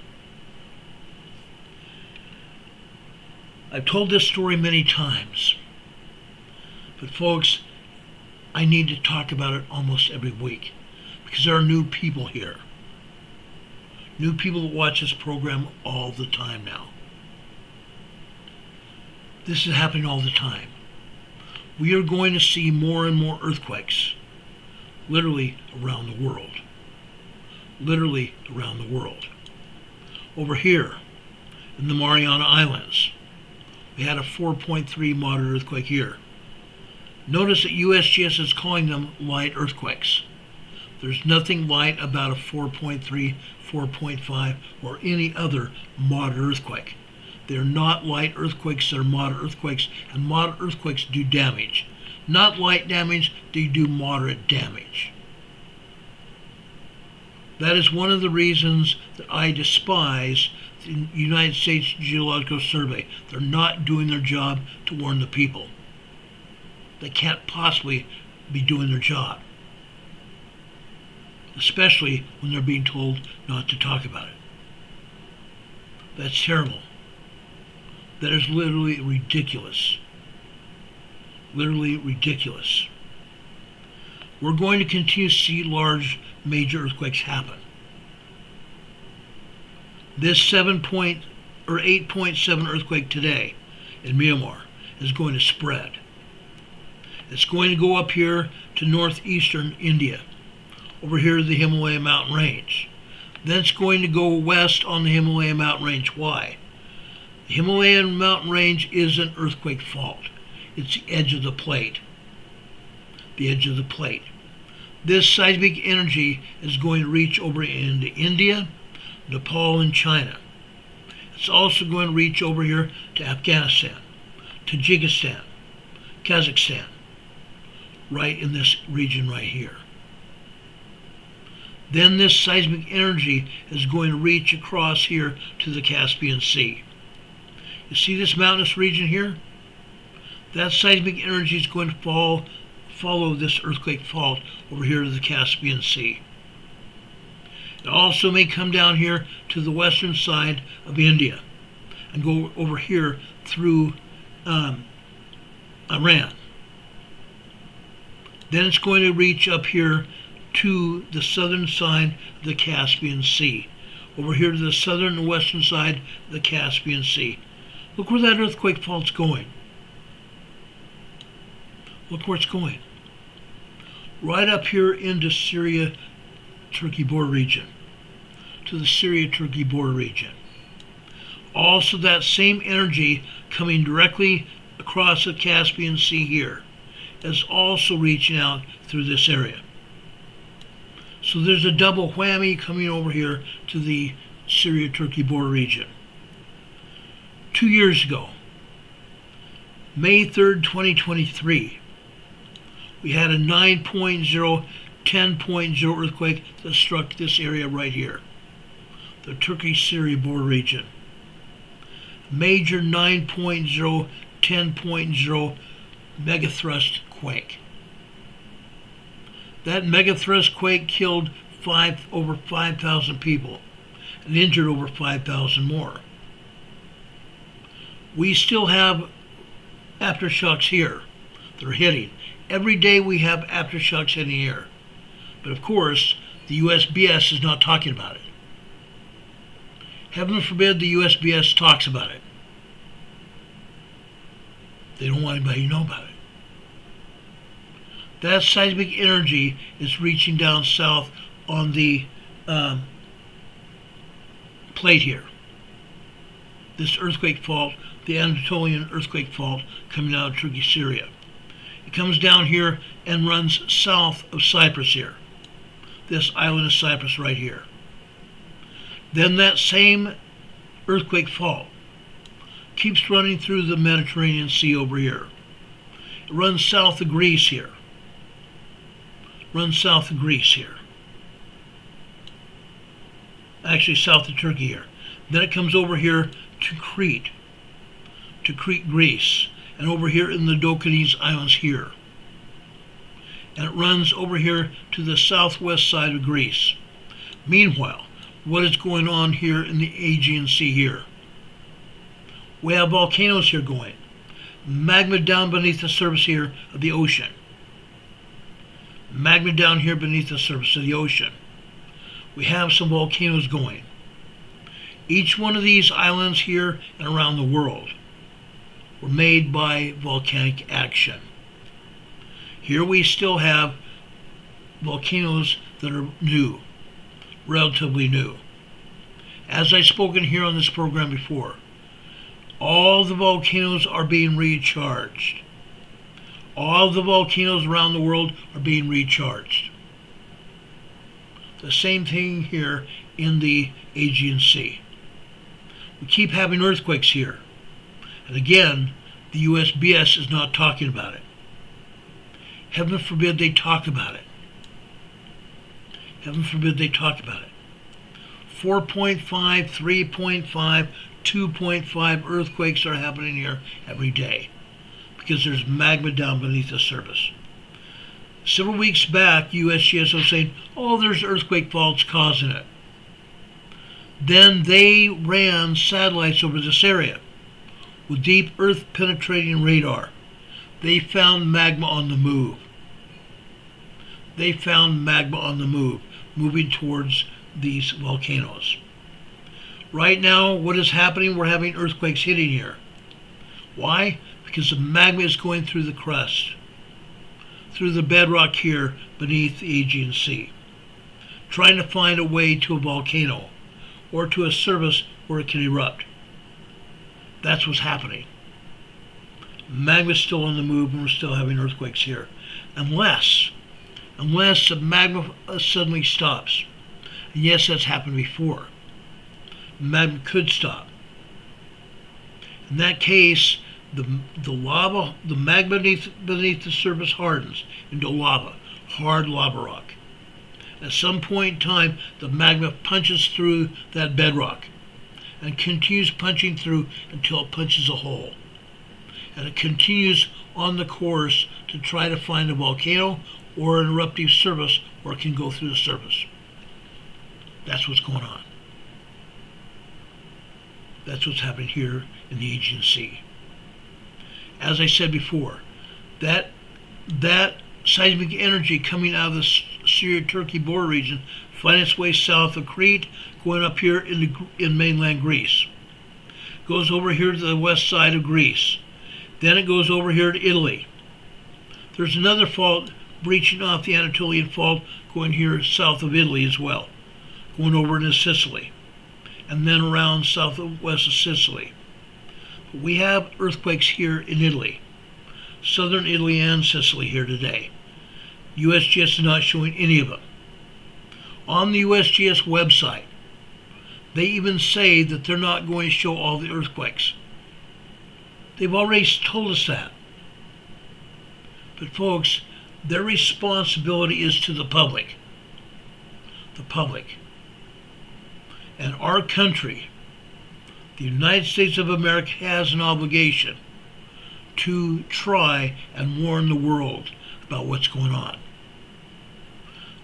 Speaker 1: I've told this story many times, but folks, I need to talk about it almost every week because there are new people here. New people that watch this program all the time now. This is happening all the time. We are going to see more and more earthquakes, literally around the world. Literally around the world. Over here, in the Mariana Islands, we had a 4.3 moderate earthquake here. Notice that USGS is calling them light earthquakes. There's nothing light about a 4.3, 4.5, or any other moderate earthquake. They're not light earthquakes, they're moderate earthquakes, and moderate earthquakes do damage. Not light damage, they do moderate damage. That is one of the reasons that I despise the United States Geological Survey. They're not doing their job to warn the people. They can't possibly be doing their job, especially when they're being told not to talk about it. That's terrible. That is literally ridiculous. Literally ridiculous. We're going to continue to see large major earthquakes happen. This 8.7 earthquake today in Myanmar is going to spread. It's going to go up here to northeastern India, over here to the Himalaya mountain range. Then it's going to go west on the Himalaya mountain range. Why? The Himalayan mountain range is an earthquake fault. It's the edge of the plate. The edge of the plate. This seismic energy is going to reach over into India, Nepal, and China. It's also going to reach over here to Afghanistan, Tajikistan, Kazakhstan, right in this region right here. Then this seismic energy is going to reach across here to the Caspian Sea. You see this mountainous region here? That seismic energy is going to follow this earthquake fault over here to the Caspian Sea. It also may come down here to the western side of India and go over here through Iran. Then it's going to reach up here to the southern side of the Caspian Sea, over here to the southern and western side of the Caspian Sea. Look where that earthquake fault's going. Look where it's going. Right up here into Syria-Turkey border region, to the Syria-Turkey border region. Also that same energy coming directly across the Caspian Sea here is also reaching out through this area. So there's a double whammy coming over here to the Syria-Turkey border region. 2 years ago, May 3rd, 2023, We had a 9.0, 10.0 earthquake that struck this area right here, the Turkey-Syria border region. Major 9.0, 10.0 megathrust quake. That megathrust quake killed over 5,000 people and injured over 5,000 more. We still have aftershocks here that are hitting. Every day we have aftershocks hitting here. But of course, the USGS is not talking about it. Heaven forbid the USGS talks about it. They don't want anybody to know about it. That seismic energy is reaching down south on the plate here. This earthquake fault, the Anatolian earthquake fault coming out of Turkey, Syria. It comes down here and runs south of Cyprus here. This island of Cyprus right here. Then that same earthquake fault keeps running through the Mediterranean Sea over here. It runs south of Greece here. Runs south of Greece here. Actually south of Turkey here. Then it comes over here to Crete, Greece, and over here in the Dokanese Islands here. And it runs over here to the southwest side of Greece. Meanwhile, what is going on here in the Aegean Sea here? We have volcanoes here going. Magma down beneath the surface here of the ocean. Magma down here beneath the surface of the ocean. We have some volcanoes going. Each one of these islands here and around the world were made by volcanic action. Here we still have volcanoes that are new, relatively new. As I've spoken here on this program before, all the volcanoes are being recharged. All the volcanoes around the world are being recharged. The same thing here in the Aegean Sea. We keep having earthquakes here. And again, the USGS is not talking about it. Heaven forbid they talk about it. Heaven forbid they talk about it. 4.5, 3.5, 2.5 earthquakes are happening here every day because there's magma down beneath the surface. Several weeks back, USGS was saying, oh, there's earthquake faults causing it. Then they ran satellites over this area with deep earth-penetrating radar. They found magma on the move. They found magma on the move, moving towards these volcanoes. Right now, what is happening? We're having earthquakes hitting here. Why? Because the magma is going through the crust, through the bedrock here beneath the Aegean Sea, trying to find a way to a volcano or to a surface where it can erupt. That's what's happening. Magma's still on the move and we're still having earthquakes here. Unless the magma suddenly stops. And yes, that's happened before. Magma could stop. In that case, the lava, the magma beneath the surface hardens into lava, hard lava rock. At some point in time, the magma punches through that bedrock and continues punching through until it punches a hole. And it continues on the course to try to find a volcano or an eruptive surface where it can go through the surface. That's what's going on. That's what's happening here in the Aegean Sea. As I said before, that seismic energy coming out of the Syria-Turkey border region finds its way south of Crete, going up here in mainland Greece. Goes over here to the west side of Greece. Then it goes over here to Italy. There's another fault breaching off the Anatolian fault going here south of Italy as well, going over into Sicily, and then around southwest of Sicily. But we have earthquakes here in Italy, southern Italy and Sicily here today. USGS is not showing any of them. On the USGS website, they even say that they're not going to show all the earthquakes. They've already told us that. But folks, Their responsibility is to the public. The public. And our country, the United States of America, has an obligation to try and warn the world about what's going on.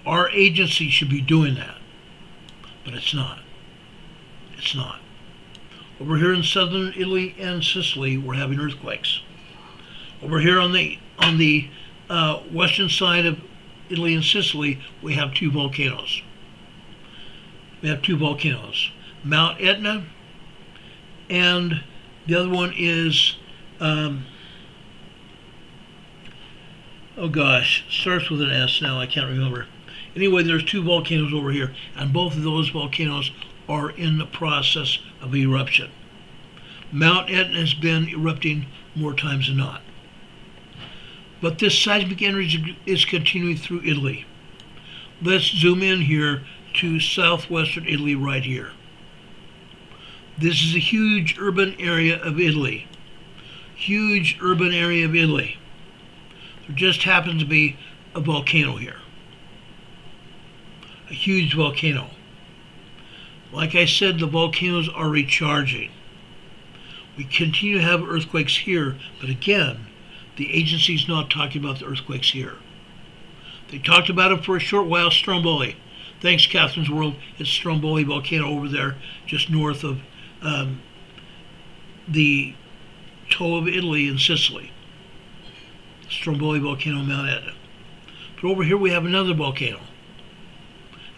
Speaker 1: Our agency should be doing that, but it's not. It's not. Over here in southern Italy and Sicily, we're having earthquakes. Over here on the western side of Italy and Sicily, we have two volcanoes. We have two volcanoes, Mount Etna, and the other one is, oh gosh, starts with an S now, I can't remember. Anyway, there's two volcanoes over here, and both of those volcanoes are in the process of eruption. Mount Etna has been erupting more times than not. But this seismic energy is continuing through Italy. Let's zoom in here to southwestern Italy right here. This is a huge urban area of Italy. Huge urban area of Italy. There just happens to be a volcano here. A huge volcano. Like I said, the volcanoes are recharging. We continue to have earthquakes here, but again, the agency's not talking about the earthquakes here. They talked about it for a short while, Stromboli. Thanks, Catherine's World. It's Stromboli volcano over there, just north of the toe of Italy and Sicily. Stromboli volcano, Mount Etna. But over here we have another volcano.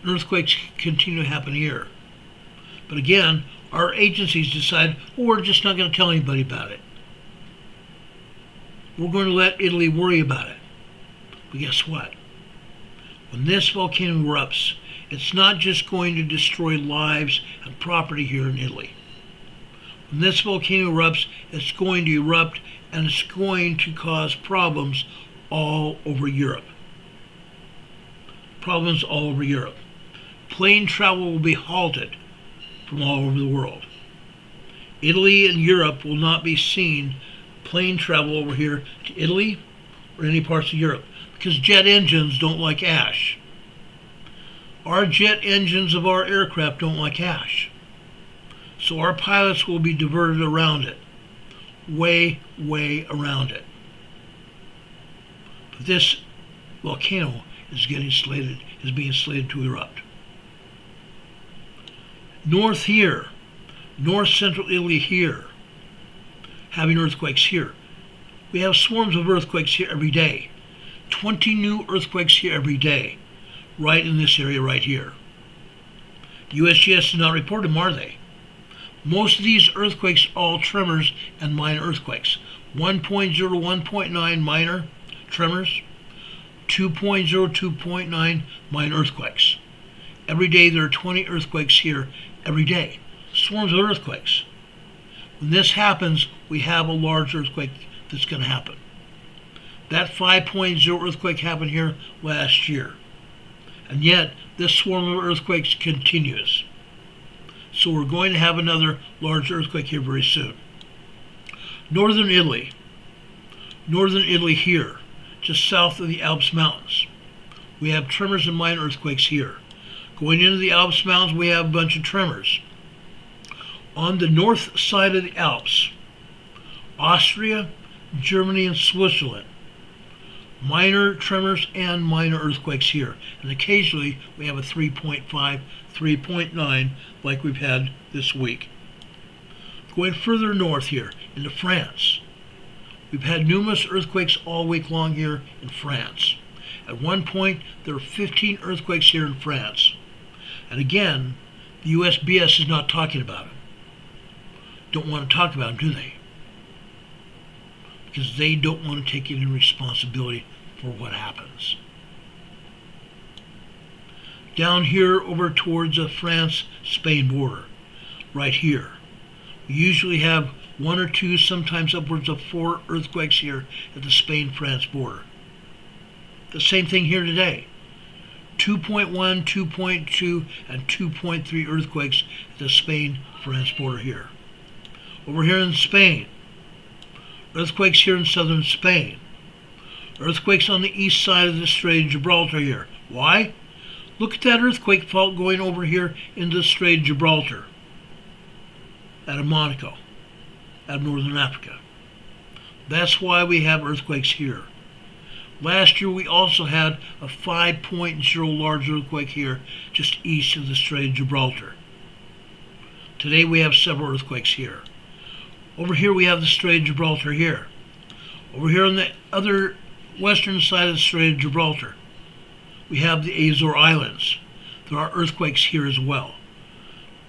Speaker 1: Earthquakes continue to happen here. But again, our agencies decide, oh, we're just not going to tell anybody about it. We're going to let Italy worry about it. But guess what? When this volcano erupts, it's not just going to destroy lives and property here in Italy. When this volcano erupts, it's going to erupt and it's going to cause problems all over Europe. Problems all over Europe. Plane travel will be halted from all over the world. Italy and Europe will not be seen plane travel over here to Italy or any parts of Europe because jet engines don't like ash. Our jet engines of our aircraft don't like ash. So our pilots will be diverted around it. Way around it. But this volcano is being slated to erupt. North here, north central Italy here, having earthquakes here. We have swarms of earthquakes here every day. 20 new earthquakes here every day, right in this area right here. USGS did not report them, are they? Most of these earthquakes are all tremors and minor earthquakes. 1.0 to 1.9 minor tremors, 2.0 to 2.9 minor earthquakes. Every day there are 20 earthquakes here every day. Swarms of earthquakes. When this happens, we have a large earthquake that's going to happen. That 5.0 earthquake happened here last year. And yet, this swarm of earthquakes continues. So we're going to have another large earthquake here very soon. Northern Italy here, just south of the Alps Mountains. We have tremors and minor earthquakes here. Going into the Alps Mountains, we have a bunch of tremors. On the north side of the Alps, Austria, Germany, and Switzerland, minor tremors and minor earthquakes here. And occasionally we have a 3.5, 3.9 like we've had this week. Going further north here into France, we've had numerous earthquakes all week long here in France. At one point, there were 15 earthquakes here in France. And again, the USBS is not talking about them. Don't want to talk about them, do they? Because they don't want to take any responsibility for what happens. Down here over towards the France-Spain border, right here, we usually have 1 or 2, sometimes upwards of 4 earthquakes here at the Spain-France border. The same thing here today. 2.1, 2.2, and 2.3 earthquakes at the Spain-France border here. Over here in Spain, earthquakes here in southern Spain. Earthquakes on the east side of the Strait of Gibraltar here. Why? Look at that earthquake fault going over here into the Strait of Gibraltar, out of Monaco, out of northern Africa. That's why we have earthquakes here. Last year we also had a 5.0 large earthquake here just east of the Strait of Gibraltar. Today we have several earthquakes here. Over here we have the Strait of Gibraltar here. Over here on the other western side of the Strait of Gibraltar, we have the Azores Islands. There are earthquakes here as well.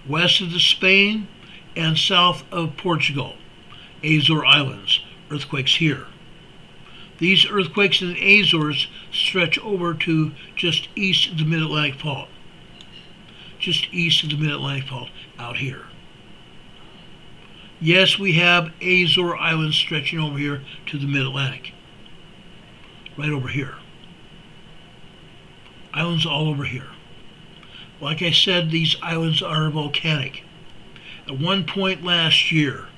Speaker 1: West of the Spain and south of Portugal, Azores Islands, earthquakes here. These earthquakes in the Azores stretch over to just east of the Mid-Atlantic Fault. Just east of the Mid-Atlantic Fault, out here. Yes, we have Azores Islands stretching over here to the Mid-Atlantic. Right over here. Islands all over here. Like I said, these islands are volcanic. At one point last year,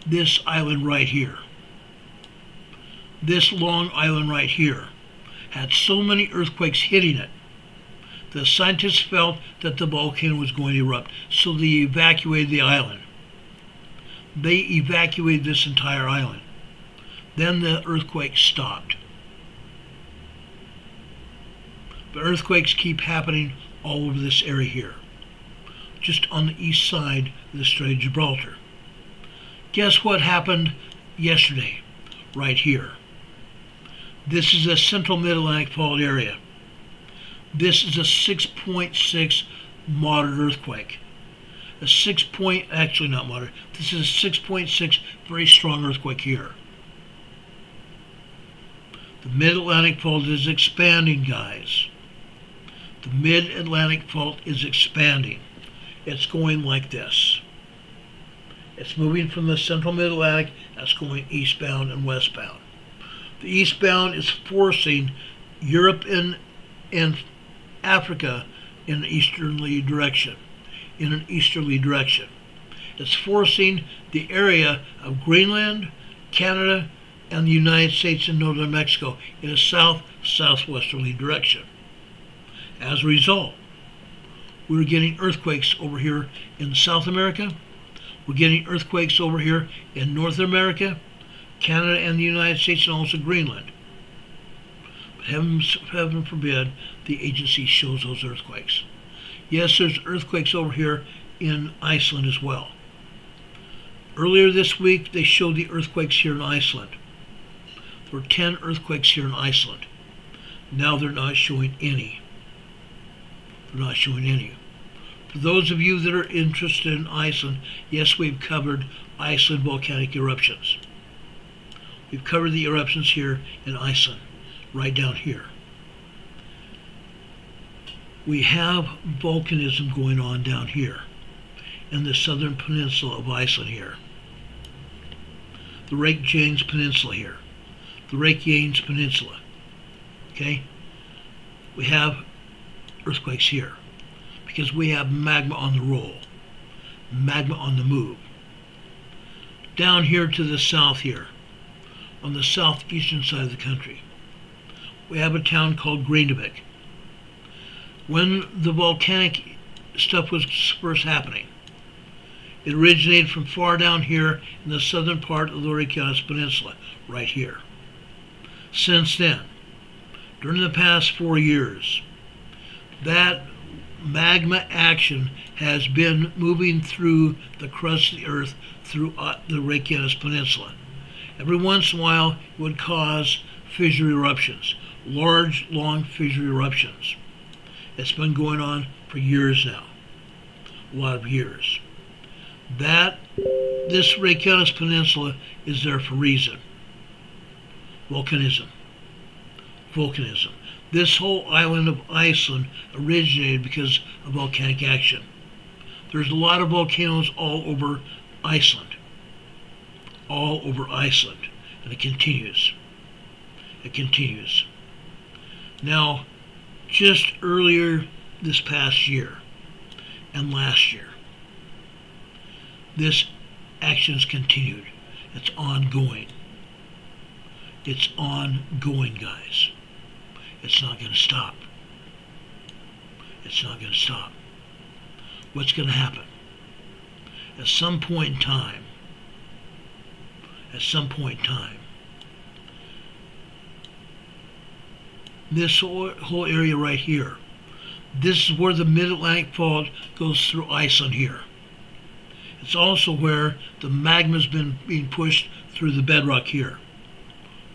Speaker 1: this island right here, this long island right here, had so many earthquakes hitting it, the scientists felt that the volcano was going to erupt, so they evacuated the island. They evacuated this entire island. Then the earthquake stopped. But earthquakes keep happening all over this area here, just on the east side of the Strait of Gibraltar. Guess what happened yesterday? Right here. This is a central Mid-Atlantic Fault area. This is a 6.6 moderate earthquake. Actually not moderate. This is a 6.6 very strong earthquake here. The Mid-Atlantic Fault is expanding, guys. The Mid-Atlantic Fault is expanding. It's going like this. It's moving from the central Mid-Atlantic, that's going eastbound and westbound. The eastbound is forcing Europe and Africa in an easterly direction. It's forcing the area of Greenland, Canada, and the United States and northern Mexico in a southwesterly direction. As a result, we're getting earthquakes over here in South America. We're getting earthquakes over here in North America, Canada, and the United States, and also Greenland. But heaven forbid the agency shows those earthquakes. Yes, there's earthquakes over here in Iceland as well. Earlier this week, they showed the earthquakes here in Iceland. There were 10 earthquakes here in Iceland. Now they're not showing any. For those of you that are interested in Iceland, yes, we've covered Iceland volcanic eruptions. We've covered the eruptions here in Iceland, right down here. We have volcanism going on down here in the southern peninsula of Iceland here. The Reykjanes Peninsula here. The Reykjanes Peninsula. Okay? We have earthquakes here because we have magma on the roll, magma on the move. Down here to the south here, on the southeastern side of the country, we have a town called Grindavik. When the volcanic stuff was first happening, it originated from far down here in the southern part of the Reykjanes Peninsula, right here. Since then, during the past 4 years, that magma action has been moving through the crust of the earth through the Reykjanes Peninsula. Every once in a while, it would cause fissure eruptions, large, long fissure eruptions. It's been going on for years now, a lot of years. This Reykjanes Peninsula is there for a reason. Volcanism. This whole island of Iceland originated because of volcanic action. There's a lot of volcanoes all over Iceland. And it continues. Now, just earlier this past year and last year, this action's continued. It's ongoing. It's ongoing, guys. It's not going to stop. It's not going to stop. What's going to happen? At some point in time, this whole area right here, this is where the Mid-Atlantic Fault goes through Iceland here. It's also where the magma's been being pushed through the bedrock here,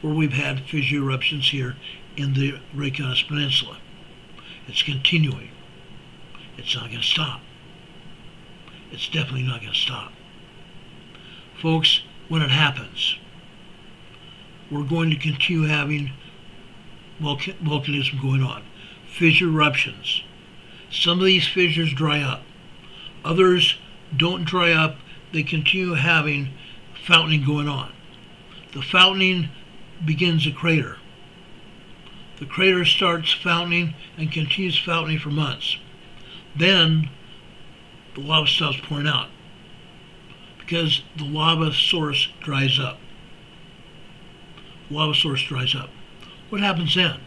Speaker 1: where we've had fissure eruptions here in the Reykjanes Peninsula. It's continuing. It's not going to stop. It's definitely not going to stop. Folks, when it happens, we're going to continue having volcanism going on. Fissure eruptions. Some of these fissures dry up. Others don't dry up. They continue having fountaining going on. The fountaining begins a crater. The crater starts fountaining and continues fountaining for months. Then the lava stops pouring out because the lava source dries up. Lava source dries up. What happens then?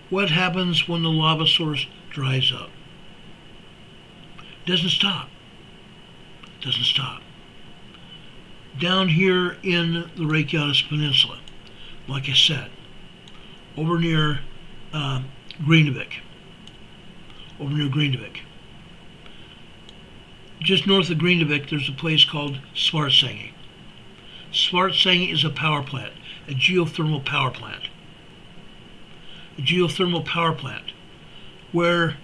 Speaker 1: What happens when the lava source dries up? It doesn't stop. It doesn't stop. Down here in the Reykjanes Peninsula, like I said, over near Greenavik. Just north of Greenavik, there's a place called Svartsengi. Svartsengi is a power plant, a geothermal power plant. A geothermal power plant where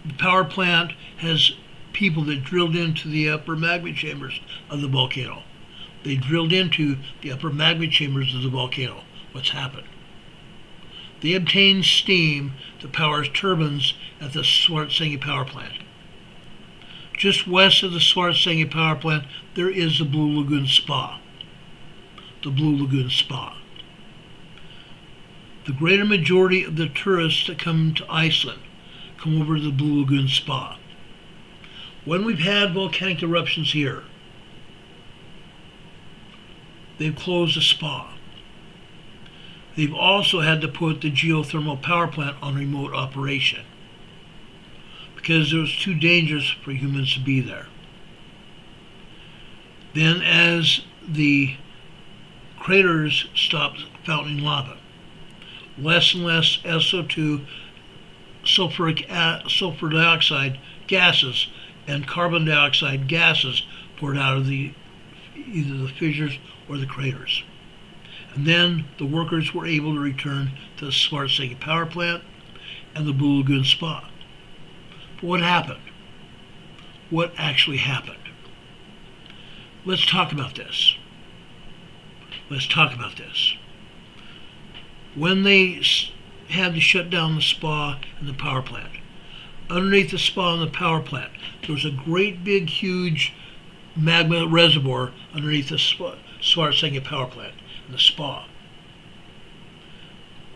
Speaker 1: the power plant has people that drilled into the upper magma chambers of the volcano. They drilled into the upper magma chambers of the volcano. What's happened? They obtained steam that powers turbines at the Svartsengi power plant. Just west of the Svartsengi power plant, there is the Blue Lagoon Spa. The Blue Lagoon Spa. The greater majority of the tourists that come to Iceland come over to the Blue Lagoon Spa. When we've had volcanic eruptions here, they've closed the spa. They've also had to put the geothermal power plant on remote operation because it was too dangerous for humans to be there. Then as the craters stopped fountaining lava, less and less SO2, sulfur dioxide gases and carbon dioxide gases poured out of either the fissures or the craters. And then the workers were able to return to the Svartsengi power plant and the Blue Lagoon Spa. But what happened? What actually happened? Let's talk about this. When they had to shut down the spa and the power plant, underneath the spa and the power plant, there was a great big huge magma reservoir underneath the Svartsengi power plant and the spa.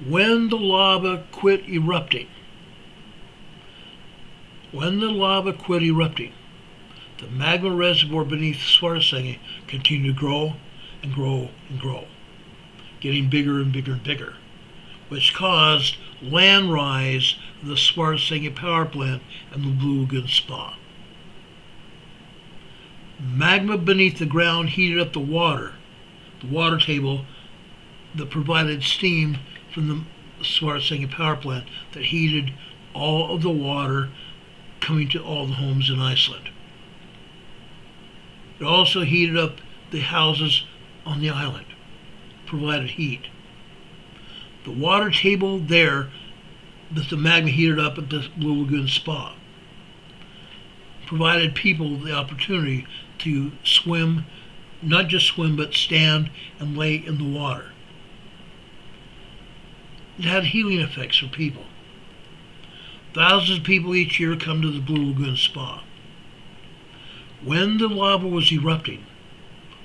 Speaker 1: When the lava quit erupting, the magma reservoir beneath Svartsengi continued to grow and grow and grow, getting bigger and bigger and bigger, which caused land rise of the Svartsengi power plant and the Blue Lagoon Spa. Magma beneath the ground heated up the water table that provided steam from the Svartsengi power plant that heated all of the water coming to all the homes in Iceland. It also heated up the houses on the island, provided heat. The water table there that the magma heated up at the Blue Lagoon Spa provided people the opportunity to swim, not just swim, but stand and lay in the water. It had healing effects for people. Thousands of people each year come to the Blue Lagoon Spa. When the lava was erupting,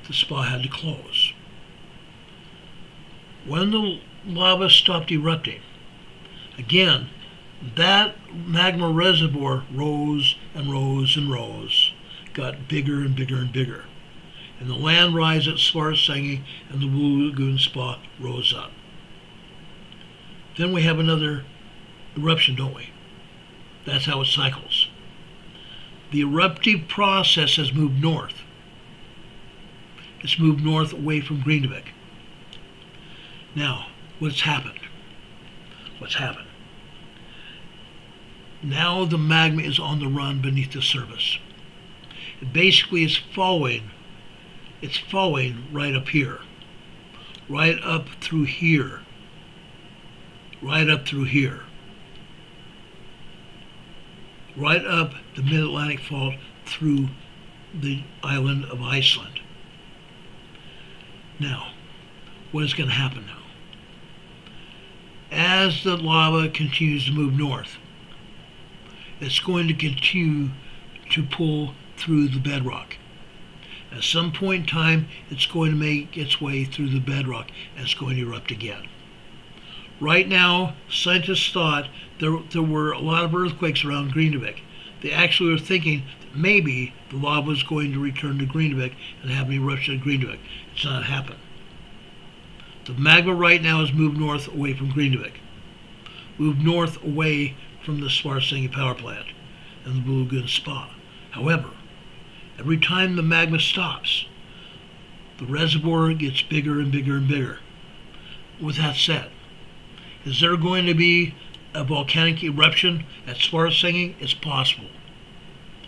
Speaker 1: the spa had to close. When the lava stopped erupting, again, that magma reservoir rose and rose and rose, got bigger and bigger and bigger. and the land rise at Svartsengi and the Blue Lagoon Spa rose up. Then we have another eruption, don't we? That's how it cycles. The eruptive process has moved north. It's moved north away from Greenvik. Now, what's happened? What's happened? Now the magma is on the run beneath the surface. It basically is following. It's following right up here. Right up through here. Right up through here. Right up the Mid-Atlantic Fault through the island of Iceland. Now, what is going to happen now? As the lava continues to move north, it's going to continue to pull through the bedrock. At some point in time, it's going to make its way through the bedrock and it's going to erupt again. Right now, scientists thought there were a lot of earthquakes around Greenvik. They actually were thinking that maybe the lava was going to return to Greenvik and have an eruption at Greenvik. It's not happened. The magma right now has moved north away from Greenvik, moved north away from the Svartsengi power plant and the Blue Lagoon Spa. However, every time the magma stops, the reservoir gets bigger and bigger and bigger. With that said, is there going to be a volcanic eruption at Svartsengi? It's possible.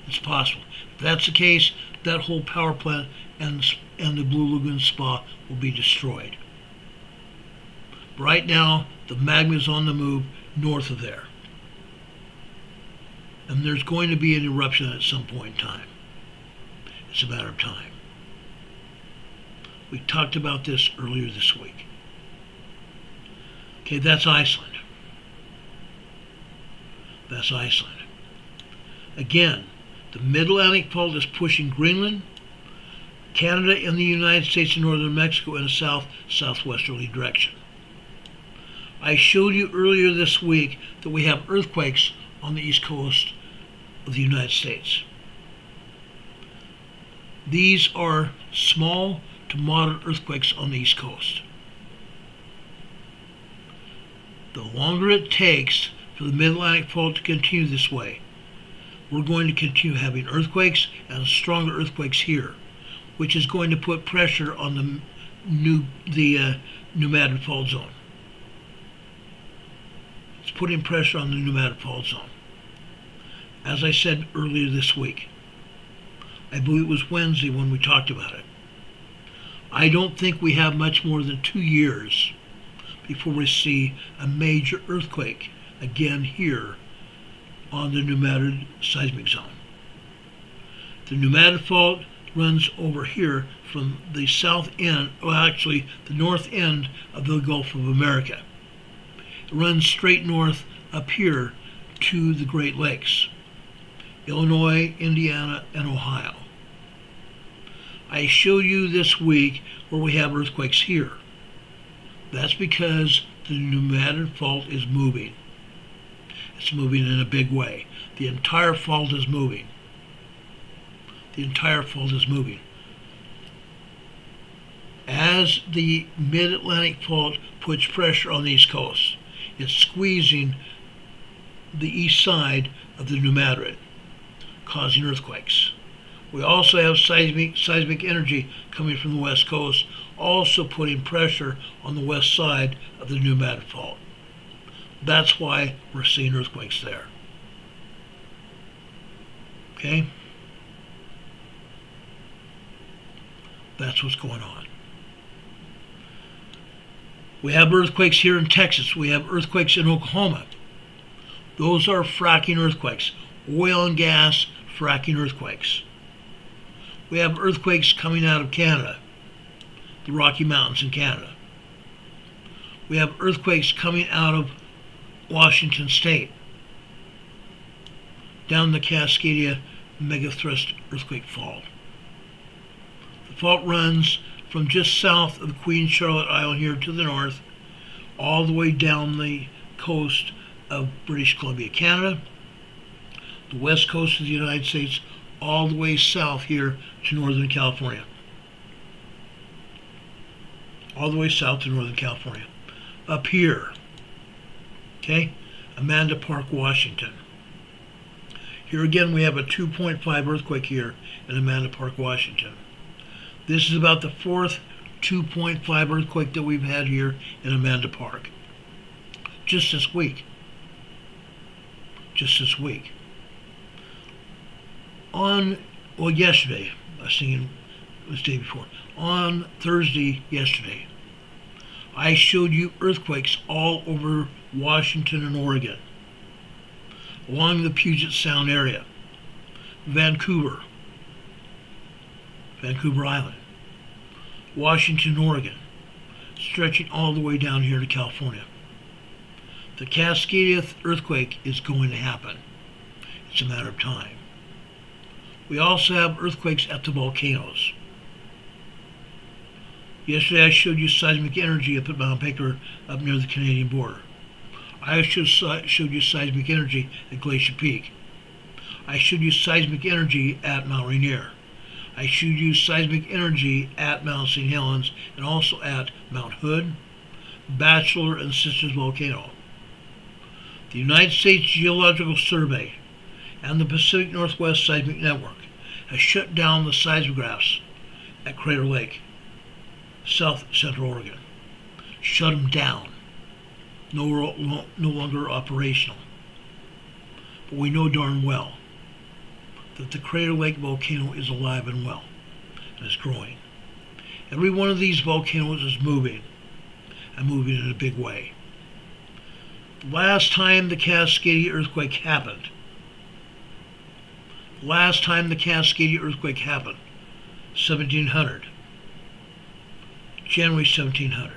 Speaker 1: It's possible. If that's the case, that whole power plant and the Blue Lagoon Spa will be destroyed. Right now, the magma is on the move north of there. And there's going to be an eruption at some point in time. It's a matter of time. We talked about this earlier this week. Okay, that's Iceland. That's Iceland. Again, the Mid-Atlantic Fault is pushing Greenland, Canada, and the United States and northern Mexico in a south-southwesterly direction. I showed you earlier this week that we have earthquakes on the east coast of the United States. These are small to moderate earthquakes on the east coast. The longer it takes for the Mid-Atlantic Fault to continue this way, we're going to continue having earthquakes and stronger earthquakes here, which is going to put pressure on the pneumatic fault zone. It's putting pressure on the pneumatic fault zone. As I said earlier this week, I believe it was Wednesday when we talked about it, I don't think we have much more than 2 years before we see a major earthquake again here on the pneumatic seismic zone. The pneumatic fault runs over here from the south end, well actually the north end of the Gulf of America. It runs straight north up here to the Great Lakes, Illinois, Indiana, and Ohio. I showed you this week where we have earthquakes here. That's because the pneumatic fault is moving. It's moving in a big way. The entire fault is moving. The entire fault is moving. As the Mid-Atlantic Fault puts pressure on the East Coast, it's squeezing the east side of the pneumatic, causing earthquakes. We also have seismic energy coming from the West Coast, also putting pressure on the west side of the pneumatic fault. That's why we're seeing earthquakes there. Okay? That's what's going on. We have earthquakes here in Texas. We have earthquakes in Oklahoma. Those are fracking earthquakes, oil and gas fracking earthquakes. We have earthquakes coming out of Canada, the Rocky Mountains in Canada. We have earthquakes coming out of Washington State, down the Cascadia Megathrust Earthquake Fault. The fault runs from just south of the Queen Charlotte Island here to the north, all the way down the coast of British Columbia, Canada, the west coast of the United States, all the way south here to Northern California. all the way south to Northern California. Up here, okay, Amanda Park, Washington. Here again we have a 2.5 earthquake here in Amanda Park, Washington. This is about the fourth 2.5 earthquake that we've had here in Amanda Park. Just this week. Yesterday, I was thinking it was the day before. On Thursday, yesterday, I showed you earthquakes all over Washington and Oregon, along the Puget Sound area, Vancouver Island, Washington, Oregon, stretching all the way down here to California. The Cascadia earthquake is going to happen. It's a matter of time. We also have earthquakes at the volcanoes. Yesterday I showed you seismic energy up at Mount Baker, up near the Canadian border. I showed you seismic energy at Glacier Peak. I showed you seismic energy at Mount Rainier. I showed you seismic energy at Mount St. Helens and also at Mount Hood, Bachelor, and Sisters Volcano. The United States Geological Survey and the Pacific Northwest Seismic Network has shut down the seismographs at Crater Lake, South Central Oregon. Shut them down. No longer operational. But we know darn well that the Crater Lake volcano is alive and well and is growing. Every one of these volcanoes is moving, and moving in a big way. The last time the Cascadia earthquake happened, January 1700.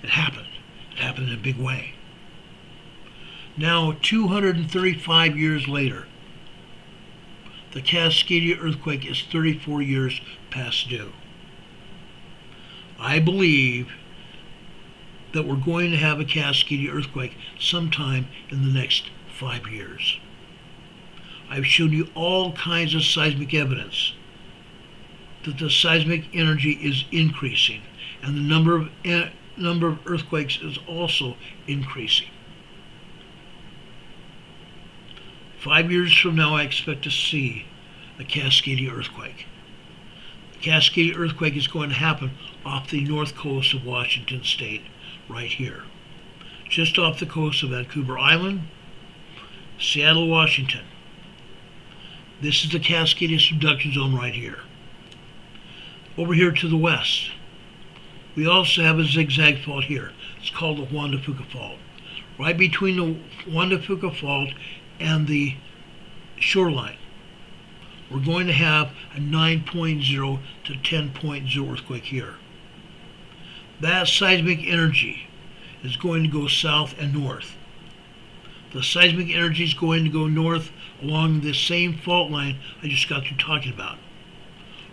Speaker 1: It happened. It happened in a big way. Now, 235 years later, the Cascadia earthquake is 34 years past due. I believe that we're going to have a Cascadia earthquake sometime in the next 5 years. I've shown you all kinds of seismic evidence that the seismic energy is increasing, and the number of earthquakes is also increasing. 5 years from now, I expect to see a Cascadia earthquake. The Cascadia earthquake is going to happen off the north coast of Washington State, right here, just off the coast of Vancouver Island, Seattle, Washington. This is the Cascadia subduction zone right here. Over here to the west, we also have a zigzag fault here. It's called the Juan de Fuca Fault. Right between the Juan de Fuca Fault and the shoreline, we're going to have a 9.0 to 10.0 earthquake here. That seismic energy is going to go south and north. The seismic energy is going to go north along this same fault line I just got through talking about,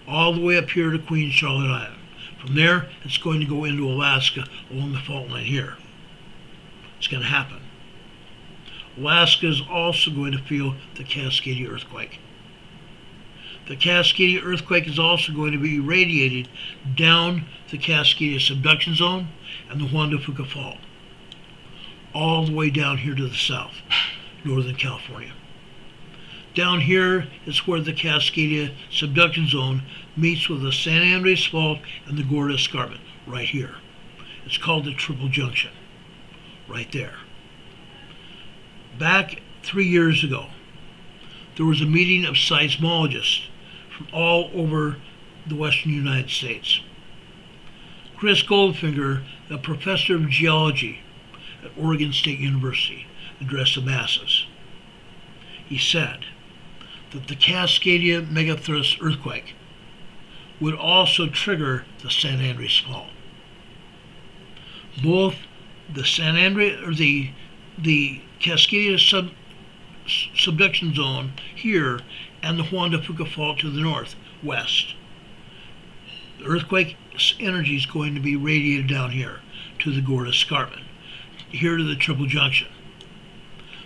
Speaker 1: all the way up here to Queen Charlotte Island. From there, it's going to go into Alaska along the fault line here. It's going to happen. Alaska is also going to feel the Cascadia earthquake. The Cascadia earthquake is also going to be radiated down the Cascadia subduction zone and the Juan de Fuca Fault, all the way down here to the south, Northern California. Down here is where the Cascadia subduction zone meets with the San Andres Fault and the Gorda Escarpment, right here. It's called the Triple Junction, right there. Back 3 years ago, there was a meeting of seismologists from all over the western United States. Chris Goldfinger, a professor of geology at Oregon State University, addressed the masses. He said that the Cascadia megathrust earthquake would also trigger the San Andres Fault. Both the San Andres, or the Cascadia subduction zone here and the Juan de Fuca Fault to the northwest. The earthquake energy is going to be radiated down here to the Gorda Escarpment, here to the Triple Junction.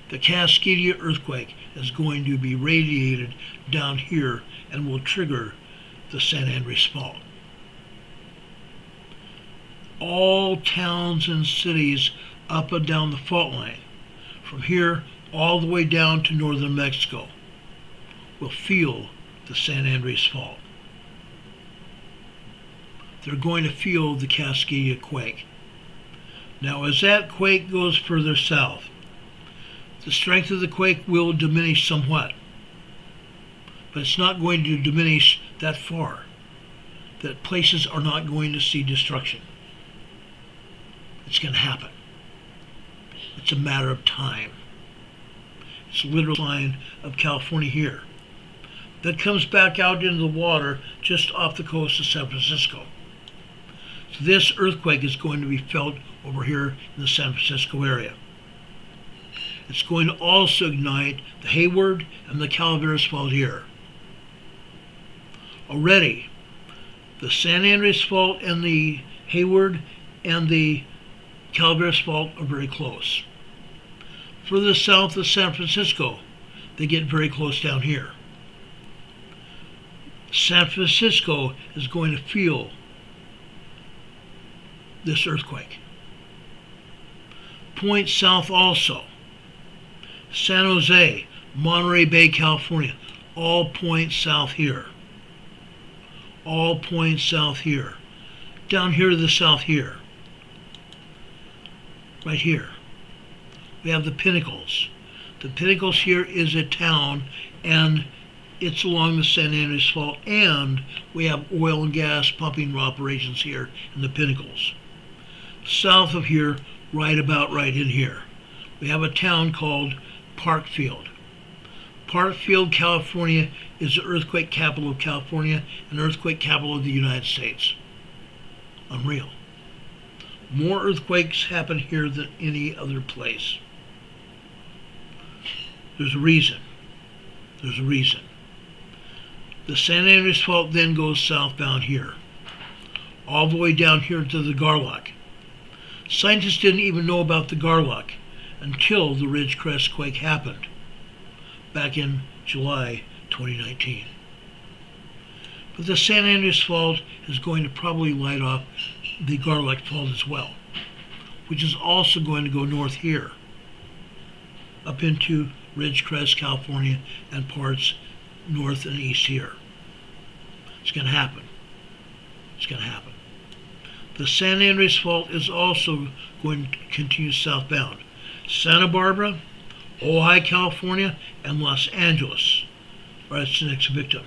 Speaker 1: The Cascadia earthquake is going to be radiated down here and will trigger the San Andres Fault. all towns and cities up and down the fault line, from here all the way down to northern Mexico, will feel the San Andreas Fault. They're going to feel the Cascadia quake. Now, as that quake goes further south, the strength of the quake will diminish somewhat, but it's not going to diminish that far that places are not going to see destruction. It's going to happen. It's a matter of time. It's a literal line of California here that comes back out into the water just off the coast of San Francisco. So this earthquake is going to be felt over here in the San Francisco area. It's going to also ignite the Hayward and the Calaveras Fault here. Already, the San Andreas Fault and the Hayward and the Calaveras Fault are very close. Further south of San Francisco, they get very close down here. San Francisco is going to feel this earthquake. Point south also. San Jose, Monterey Bay, California, all point south here. All point south here. Down here to the south here. Right here. We have the Pinnacles. The Pinnacles here is a town, and it's along the San Andreas Fault, and we have oil and gas pumping operations here in the Pinnacles. South of here, right in here, we have a town called Parkfield. Parkfield, California is the earthquake capital of California and earthquake capital of the United States. Unreal. More earthquakes happen here than any other place. There's a reason. There's a reason. The San Andreas Fault then goes southbound here, all the way down here to the Garlock. Scientists didn't even know about the Garlock until the Ridge Crest quake happened back in July 2019. But the San Andreas Fault is going to probably light off the Garlock Fault as well, which is also going to go north here, up into Ridge Crest, California, and parts north and east here. It's going to happen. It's going to happen. The San Andreas Fault is also going to continue southbound. Santa Barbara, Ojai, California, and Los Angeles are its next victim.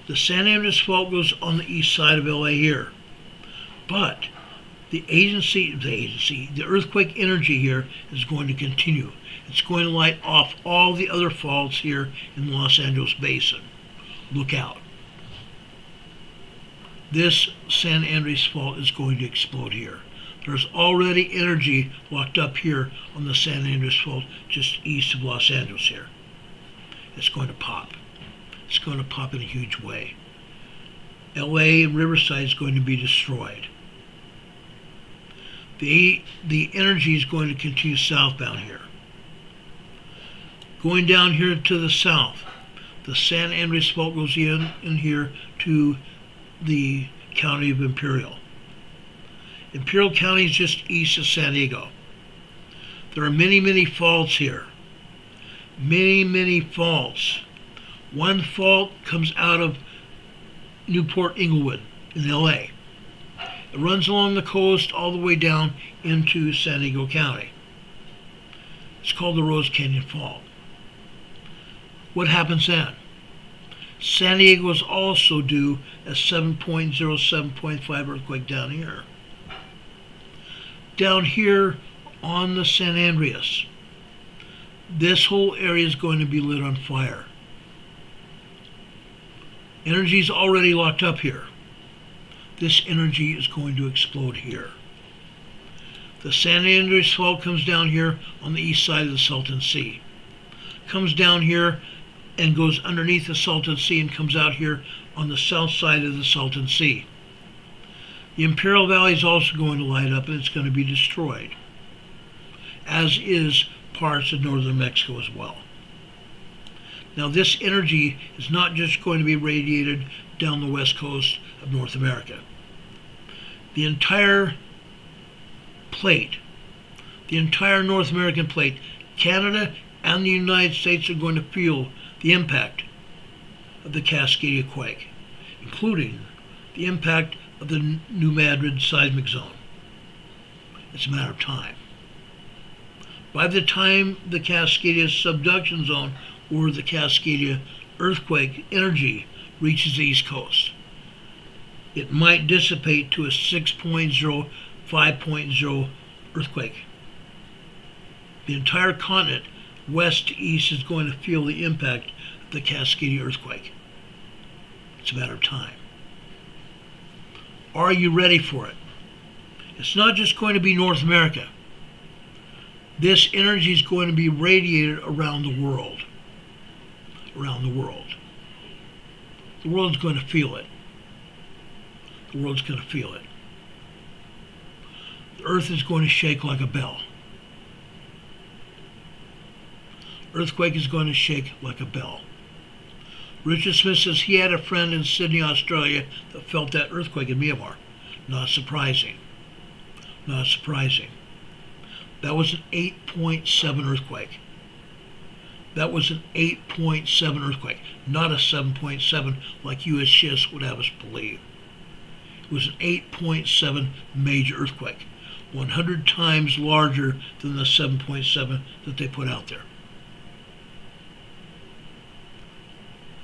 Speaker 1: The San Andreas Fault goes on the east side of LA here, but the earthquake energy here is going to continue. It's going to light off all the other faults here in the Los Angeles Basin. Look out. This San Andreas Fault is going to explode here. There's already energy locked up here on the San Andreas Fault just east of Los Angeles here. It's going to pop. It's going to pop in a huge way. LA and Riverside is going to be destroyed. The energy is going to continue southbound here. Going down here to the south, the San Andreas Fault goes in here to the county of Imperial. Imperial County is just east of San Diego. There are many, many faults here. Many, many faults. One fault comes out of Newport Inglewood in LA. It runs along the coast all the way down into San Diego County. It's called the Rose Canyon Fault. What happens then? San Diego is also due a 7.0, 7.5 earthquake down here. Down here on the San Andreas, this whole area is going to be lit on fire. Energy is already locked up here. This energy is going to explode here. The San Andreas Fault comes down here on the east side of the Salton Sea. Comes down here and goes underneath the Salton Sea and comes out here on the south side of the Salton Sea. The Imperial Valley is also going to light up and it's going to be destroyed, as is parts of northern Mexico as well. Now this energy is not just going to be radiated down the west coast of North America. the entire plate, the entire North American plate, Canada and the United States are going to feel the impact of the Cascadia quake, including the impact of the New Madrid seismic zone. It's a matter of time. By the time the Cascadia subduction zone or the Cascadia earthquake energy reaches the East Coast, it might dissipate to a 6.0, 5.0 earthquake. The entire continent, west to east, is going to feel the impact of the Cascadia earthquake. It's a matter of time. Are you ready for it? It's not just going to be North America. This energy is going to be radiated around the world. Around the world. The world's going to feel it. The world's going to feel it. The earth is going to shake like a bell. Earthquake is going to shake like a bell. Richard Smith says he had a friend in Sydney, Australia that felt that earthquake in Myanmar. Not surprising. Not surprising. That was an 8.7 earthquake. That was an 8.7 earthquake, not a 7.7 like USGS would have us believe. It was an 8.7 major earthquake, 100 times larger than the 7.7 that they put out there.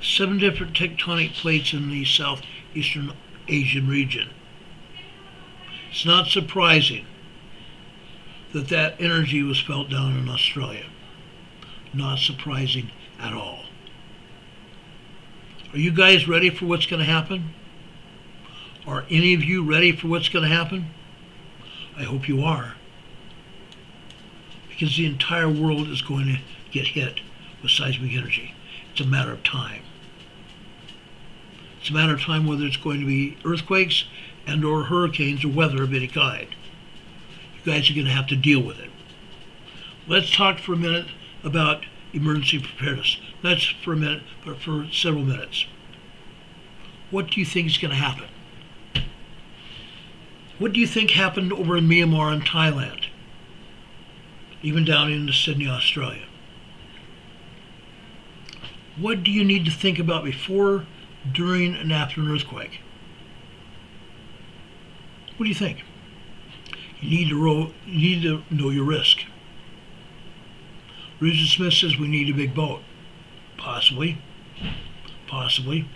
Speaker 1: 7 different tectonic plates in the southeastern Asian region. It's not surprising that that energy was felt down in Australia. Not surprising at all. Are you guys ready for what's going to happen? Are any of you ready for what's going to happen? I hope you are. Because the entire world is going to get hit with seismic energy. It's a matter of time. It's a matter of time whether it's going to be earthquakes and or hurricanes or weather of any kind. You guys are going to have to deal with it. Let's talk for a minute about emergency preparedness. Not just for a minute, but for several minutes. What do you think is going to happen? What do you think happened over in Myanmar and Thailand? Even down into Sydney, Australia. What do you need to think about before, during, and after an earthquake? What do you think? You need to know your risk. Richard Smith says we need a big boat. Possibly. Possibly.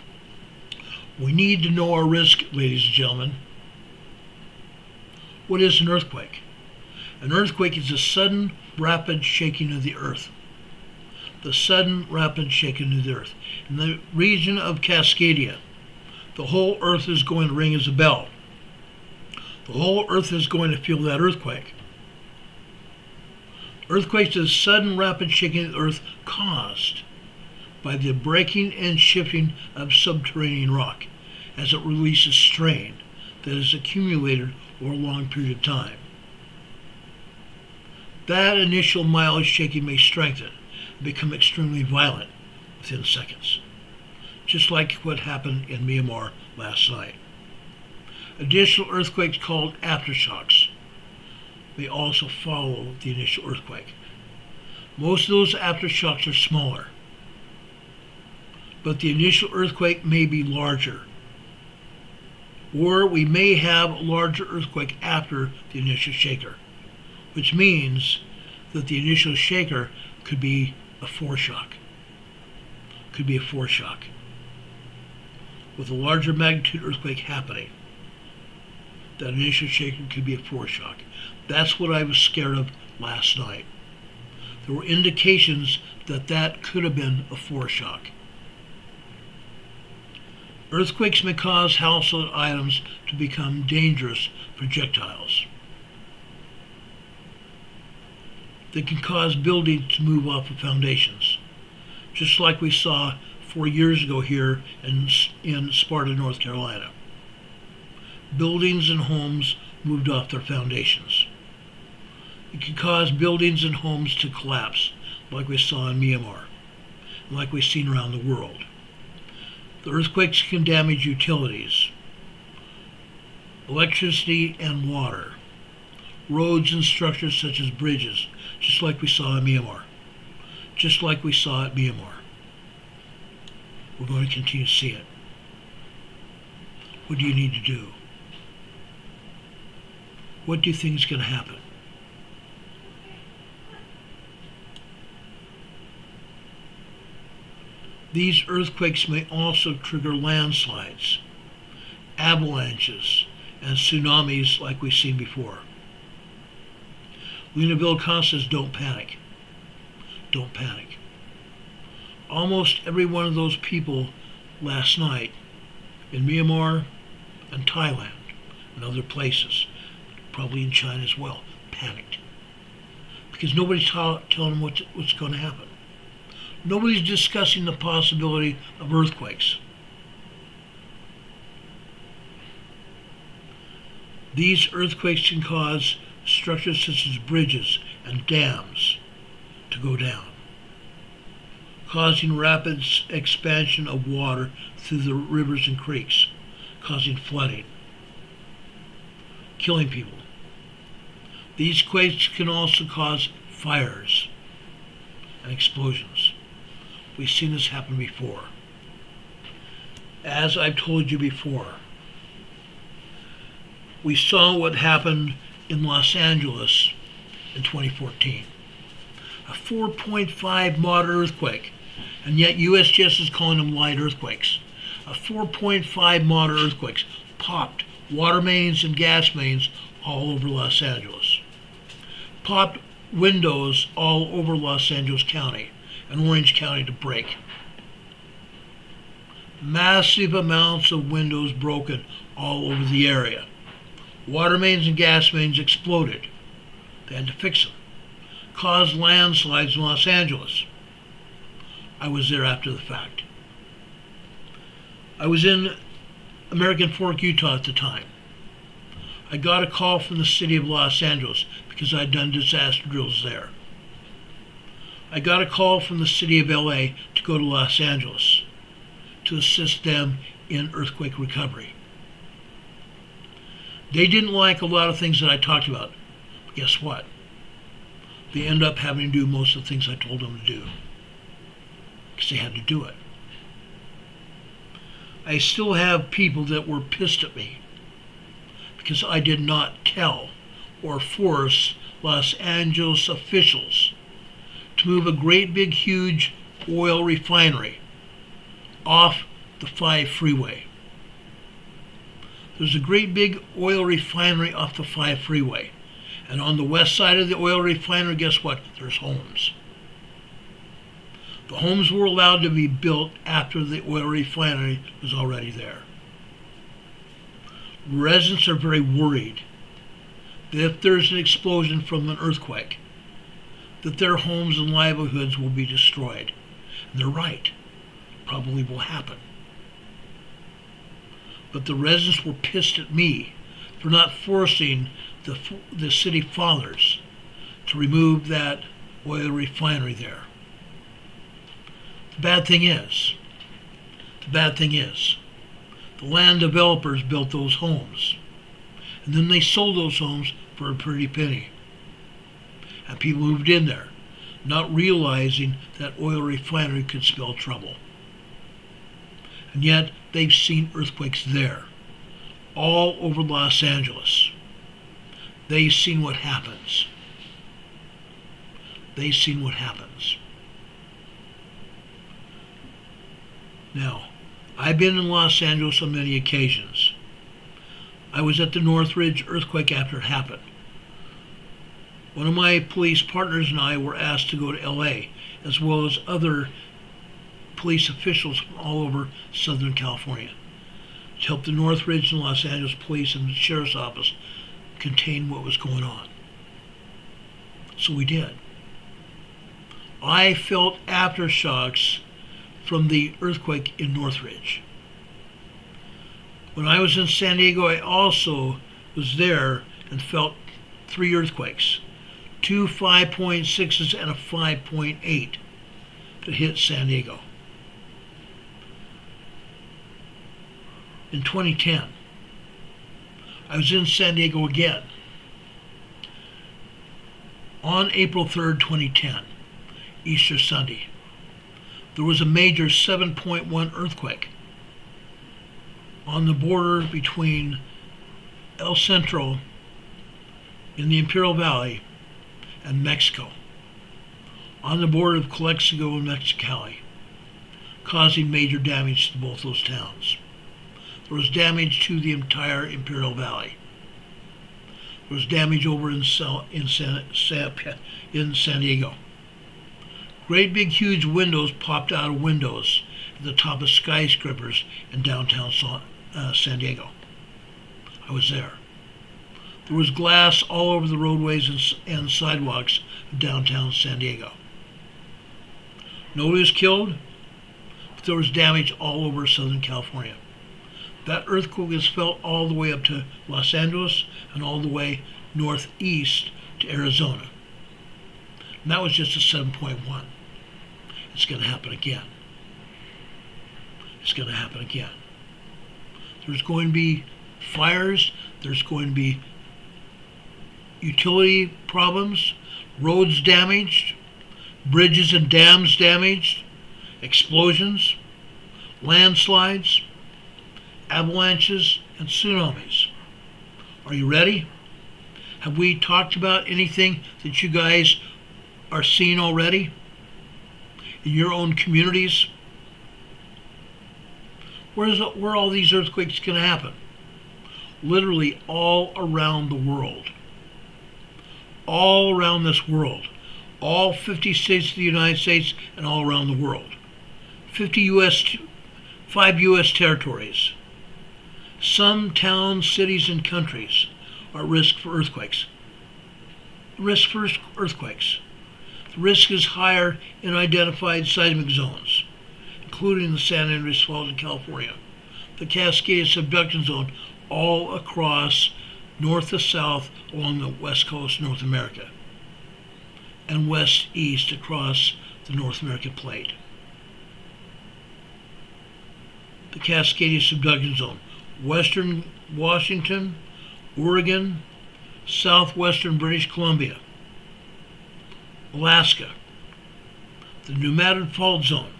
Speaker 1: We need to know our risk, ladies and gentlemen. What is an earthquake? An earthquake is a sudden, rapid shaking of the earth. The sudden, rapid shaking of the earth. In the region of Cascadia, the whole earth is going to ring as a bell. The whole earth is going to feel that earthquake. Earthquakes is sudden, rapid shaking of the earth caused by the breaking and shifting of subterranean rock as it releases strain that is accumulated over a long period of time. That initial mild shaking may strengthen and become extremely violent within seconds, just like what happened in Myanmar last night. Additional earthquakes called aftershocks may also follow the initial earthquake. Most of those aftershocks are smaller, but the initial earthquake may be larger. Or we may have a larger earthquake after the initial shaker, which means that the initial shaker could be a foreshock. Could be a foreshock. With a larger magnitude earthquake happening, that initial shaker could be a foreshock. That's what I was scared of last night. There were indications that that could have been a foreshock. Earthquakes may cause household items to become dangerous projectiles. They can cause buildings to move off of foundations, just like we saw 4 years ago here in Sparta, North Carolina. Buildings and homes moved off their foundations. It can cause buildings and homes to collapse, like we saw in Myanmar, and like we've seen around the world. The earthquakes can damage utilities. electricity and water, roads and structures such as bridges, just like we saw in Myanmar. Just like we saw at Myanmar. We're going to continue to see it. What do you need to do? What do you think is going to happen? These earthquakes may also trigger landslides, avalanches, and tsunamis like we've seen before. Lena Vilcon says, don't panic. Don't panic. Almost every one of those people last night in Myanmar and Thailand and other places, probably in China as well, panicked. Because nobody's telling them what's going to happen. Nobody's discussing the possibility of earthquakes. These earthquakes can cause structures such as bridges and dams to go down, causing rapid expansion of water through the rivers and creeks, causing flooding, killing people. These quakes can also cause fires and explosions. We've seen this happen before. As I've told you before, we saw what happened in Los Angeles in 2014. A 4.5 moderate earthquake, and yet USGS is calling them light earthquakes. A 4.5 moderate earthquakes popped water mains and gas mains all over Los Angeles. Popped windows all over Los Angeles County and Orange County to break. Massive amounts of windows broken all over the area. Water mains and gas mains exploded. They had to fix them. Caused landslides in Los Angeles. I was there after the fact. I was in American Fork, Utah at the time. I got a call from the city of Los Angeles because I'd done disaster drills there. I got a call from the city of LA to go to Los Angeles to assist them in earthquake recovery. They didn't like a lot of things that I talked about. But guess what? They end up having to do most of the things I told them to do because they had to do it. I still have people that were pissed at me because I did not tell or force Los Angeles officials to move a great big huge oil refinery off the 5 freeway. There's a great big oil refinery off the 5 freeway. And on the west side of the oil refinery, guess what? There's homes. The homes were allowed to be built after the oil refinery was already there. Residents are very worried that if there's an explosion from an earthquake, that their homes and livelihoods will be destroyed. And they're right. Probably will happen. But the residents were pissed at me for not forcing the city fathers to remove that oil refinery there. The bad thing is, the land developers built those homes. And then they sold those homes for a pretty penny. And people moved in there, not realizing that oil refinery could spell trouble. And yet, they've seen earthquakes there, all over Los Angeles. They've seen what happens. They've seen what happens. Now, I've been in Los Angeles on many occasions. I was at the Northridge earthquake after it happened. One of my police partners and I were asked to go to LA, as well as other police officials from all over Southern California, to help the Northridge and Los Angeles Police and the Sheriff's Office contain what was going on. So we did. I felt aftershocks from the earthquake in Northridge. When I was in San Diego, I also was there and felt 3 earthquakes, 2 5.6s and a 5.8 that hit San Diego. In 2010, I was in San Diego again on April 3rd, 2010, Easter Sunday. There was a major 7.1 earthquake on the border between El Centro in the Imperial Valley and Mexico, on the border of Calexico and Mexicali, causing major damage to both those towns. There was damage to the entire Imperial Valley. There was damage over in San Diego. Great big huge windows popped out of windows at the top of skyscrapers in downtown San Diego. I was there. There was glass all over the roadways and sidewalks of downtown San Diego. Nobody was killed, but there was damage all over Southern California. That earthquake was felt all the way up to Los Angeles and all the way northeast to Arizona. And that was just a 7.1. It's going to happen again. It's going to happen again. There's going to be fires. There's going to be utility problems, roads damaged, bridges and dams damaged, explosions, landslides, avalanches, and tsunamis. Are you ready? Have we talked about anything that you guys are seeing already in your own communities? Where are all these earthquakes going to happen? Literally all around the world. All around this world. All 50 states of the United States and all around the world. 5 U.S. territories. Some towns, cities, and countries are at risk for earthquakes. The risk for earthquakes. The risk is higher in identified seismic zones, including the San Andreas Fault in California, the Cascade Subduction Zone all across north to south along the west coast of North America, and west-east across the North American plate. The Cascadia Subduction Zone, western Washington, Oregon, southwestern British Columbia, Alaska, the Pneumatic Fault Zone,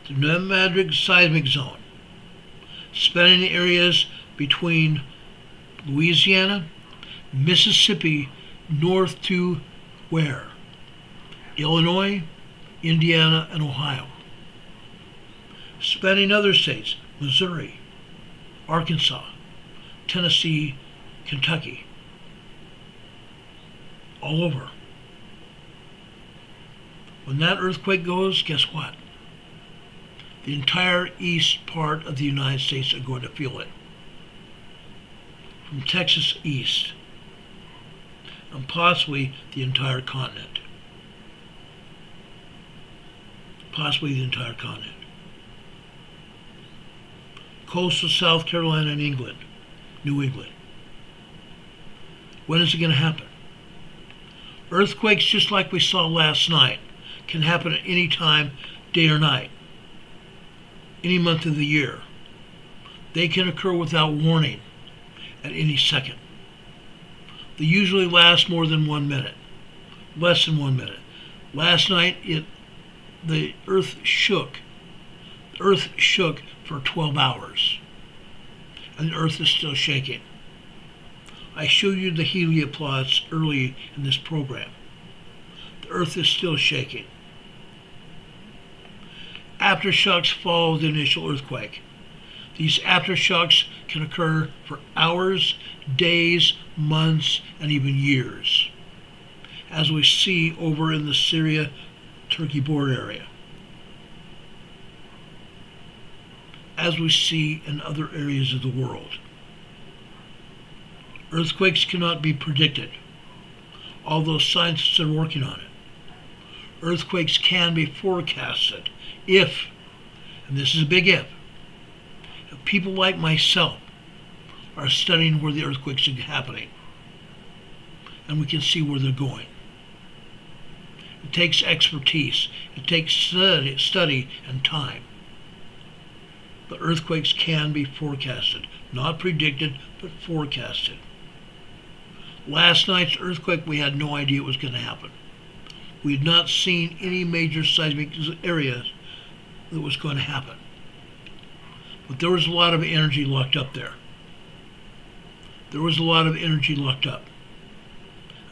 Speaker 1: the Pneumatic Seismic Zone, spanning areas between Louisiana, Mississippi, north to where? Illinois, Indiana, and Ohio. Spanning other states, Missouri, Arkansas, Tennessee, Kentucky, all over. When that earthquake goes, guess what? The entire east part of the United States are going to feel it. From Texas east, and possibly the entire continent. Possibly the entire continent. Coastal South Carolina and England, New England. When is it going to happen? Earthquakes, just like we saw last night, can happen at any time, day or night, any month of the year. They can occur without warning at any second. They usually last more than 1 minute, less than 1 minute. Last night, the earth shook. The earth shook for 12 hours, and the earth is still shaking. I showed you the helioplots early in this program. The earth is still shaking. Aftershocks follow the initial earthquake. These aftershocks can occur for hours, days, months, and even years, as we see over in the Syria-Turkey border area, as we see in other areas of the world. Earthquakes cannot be predicted, although scientists are working on it. Earthquakes can be forecasted if, and this is a big if people like myself are studying where the earthquakes are happening, and we can see where they're going. It takes expertise. It takes study and time. But earthquakes can be forecasted, not predicted, but forecasted. Last night's earthquake, we had no idea it was going to happen. We had not seen any major seismic areas that was going to happen. But there was a lot of energy locked up there. There was a lot of energy locked up.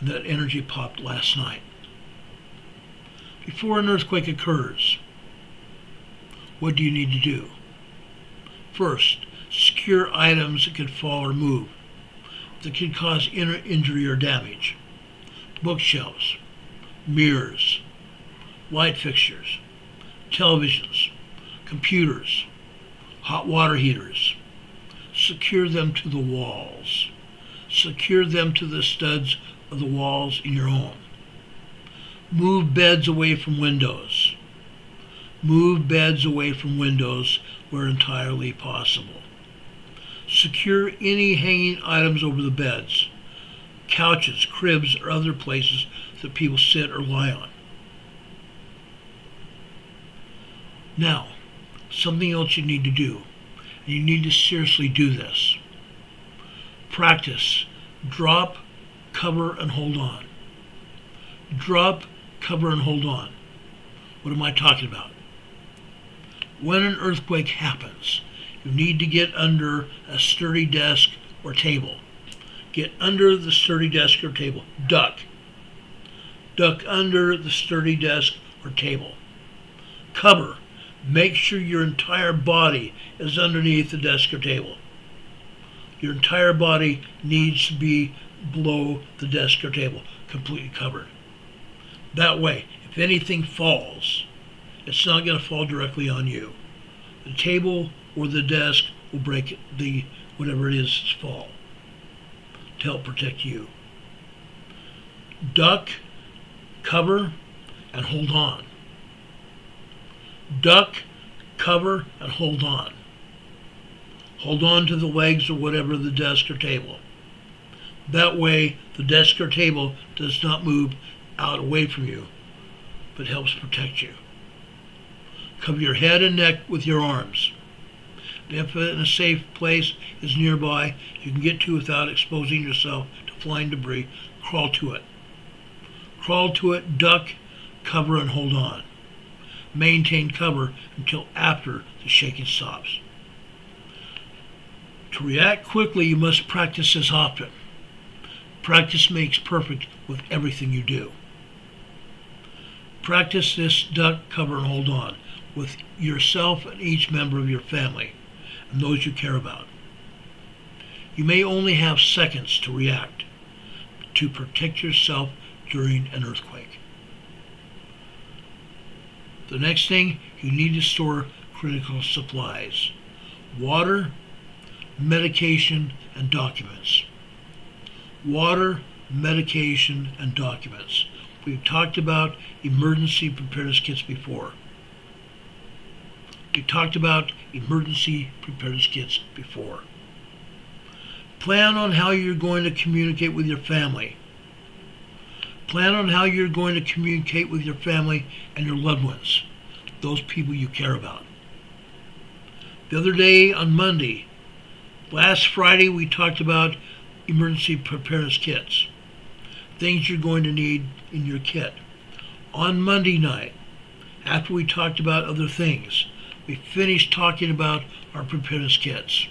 Speaker 1: And that energy popped last night. Before an earthquake occurs, what do you need to do? First, secure items that could fall or move, that could cause injury or damage. Bookshelves, mirrors, light fixtures, televisions, computers, hot water heaters. Secure them to the walls. Secure them to the studs of the walls in your home. Move beds away from windows. Move beds away from windows where entirely possible. Secure any hanging items over the beds, couches, cribs, or other places that people sit or lie on. Now, something else you need to do, and you need to seriously do this. Practice. Drop, cover, and hold on. Drop, cover, and hold on. What am I talking about? When an earthquake happens, you need to get under a sturdy desk or table. Get under the sturdy desk or table. Duck. Duck under the sturdy desk or table. Cover. Make sure your entire body is underneath the desk or table. Your entire body needs to be below the desk or table, completely covered. That way, if anything falls, it's not going to fall directly on you. The table or the desk will break the whatever it is to fall to help protect you. Duck, cover, and hold on. Duck, cover, and hold on. Hold on to the legs or whatever the desk or table. That way, the desk or table does not move out away from you, but helps protect you. Cover your head and neck with your arms. If a safe place is nearby you can get to without exposing yourself to flying debris, crawl to it. Crawl to it, duck, cover, and hold on. Maintain cover until after the shaking stops. To react quickly, you must practice as often. Practice makes perfect with everything you do. Practice this duck, cover, and hold on with yourself and each member of your family and those you care about. You may only have seconds to react to protect yourself during an earthquake. The next thing, you need to store critical supplies: water, medication, and documents. Water, medication, and documents. We've talked about emergency preparedness kits before. Plan on how you're going to communicate with your family. Plan on how you're going to communicate with your family and your loved ones, those people you care about. The other day on Monday, last Friday, we talked about emergency preparedness kits, things you're going to need in your kit. On Monday night, after we talked about other things, we finished talking about our preparedness kits.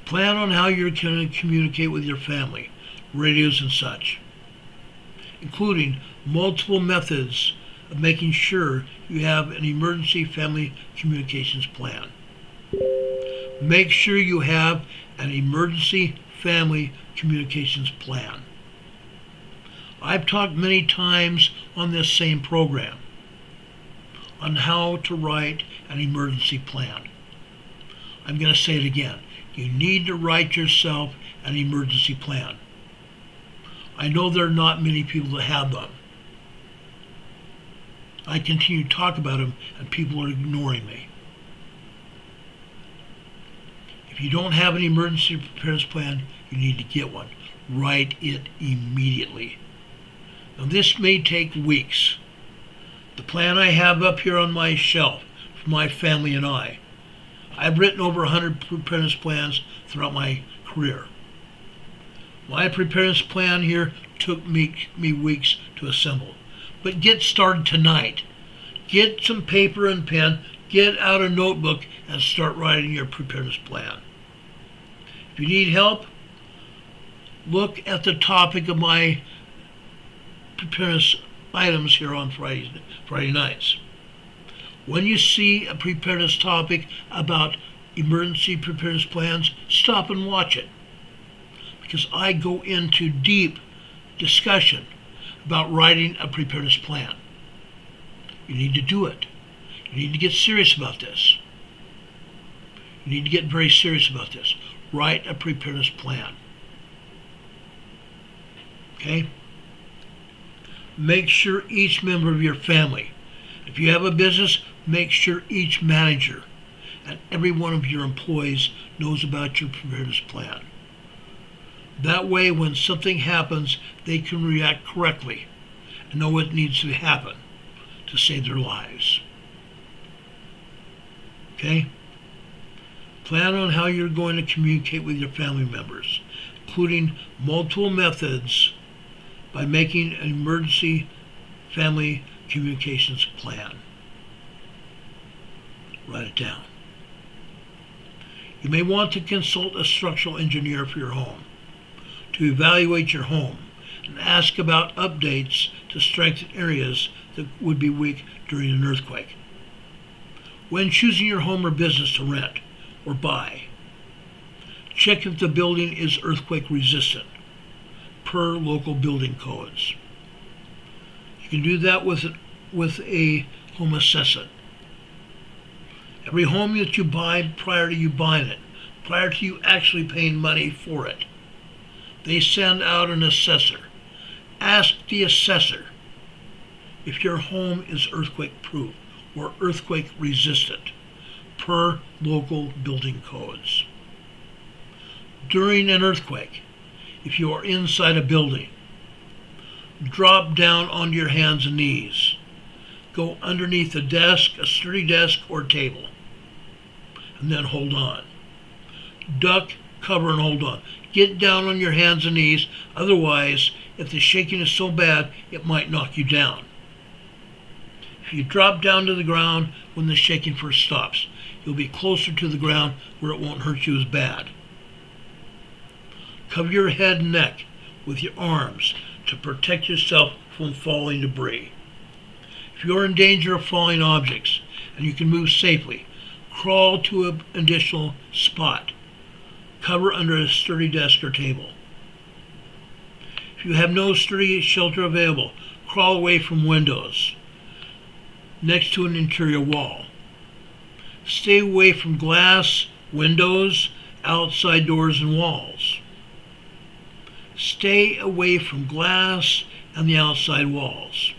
Speaker 1: Plan on how you're going to communicate with your family, radios and such, including multiple methods of making sure you have an emergency family communications plan. Make sure you have an emergency family communications plan. I've talked many times on this same program on how to write an emergency plan. I'm going to say it again. You need to write yourself an emergency plan. I know there are not many people that have them. I continue to talk about them and people are ignoring me. If you don't have an emergency preparedness plan, you need to get one. Write it immediately. Now this may take weeks. The plan I have up here on my shelf for my family and I've written over 100 preparedness plans throughout my career. My preparedness plan here took me weeks to assemble. But get started tonight. Get some paper and pen, get out a notebook, and start writing your preparedness plan. If you need help, look at the topic of my preparedness items here on Friday nights. When you see a preparedness topic about emergency preparedness plans, stop and watch it. Because I go into deep discussion about writing a preparedness plan. You need to do it. You need to get serious about this. You need to get very serious about this. Write a preparedness plan. Okay? Make sure each member of your family, if you have a business, make sure each manager and every one of your employees knows about your preparedness plan. That way, when something happens, they can react correctly and know what needs to happen to save their lives. Okay? Plan on how you're going to communicate with your family members, including multiple methods by making an emergency family communications plan. Write it down. You may want to consult a structural engineer for your home to evaluate your home and ask about updates to strengthen areas that would be weak during an earthquake. When choosing your home or business to rent or buy, check if the building is earthquake resistant per local building codes. You can do that with a home assessment. Every home that you buy, prior to you buying it, prior to you actually paying money for it, they send out an assessor. Ask the assessor if your home is earthquake proof or earthquake resistant per local building codes. During an earthquake, if you are inside a building, drop down onto your hands and knees. Go underneath a desk, a sturdy desk or table, and then hold on. Duck, cover, and hold on. Get down on your hands and knees, otherwise, if the shaking is so bad, it might knock you down. If you drop down to the ground when the shaking first stops, you'll be closer to the ground where it won't hurt you as bad. Cover your head and neck with your arms to protect yourself from falling debris. If you're in danger of falling objects and you can move safely, crawl to an additional spot. Cover under a sturdy desk or table. If you have no sturdy shelter available, crawl away from windows next to an interior wall. Stay away from glass, windows, outside doors, and walls. Stay away from glass and the outside walls.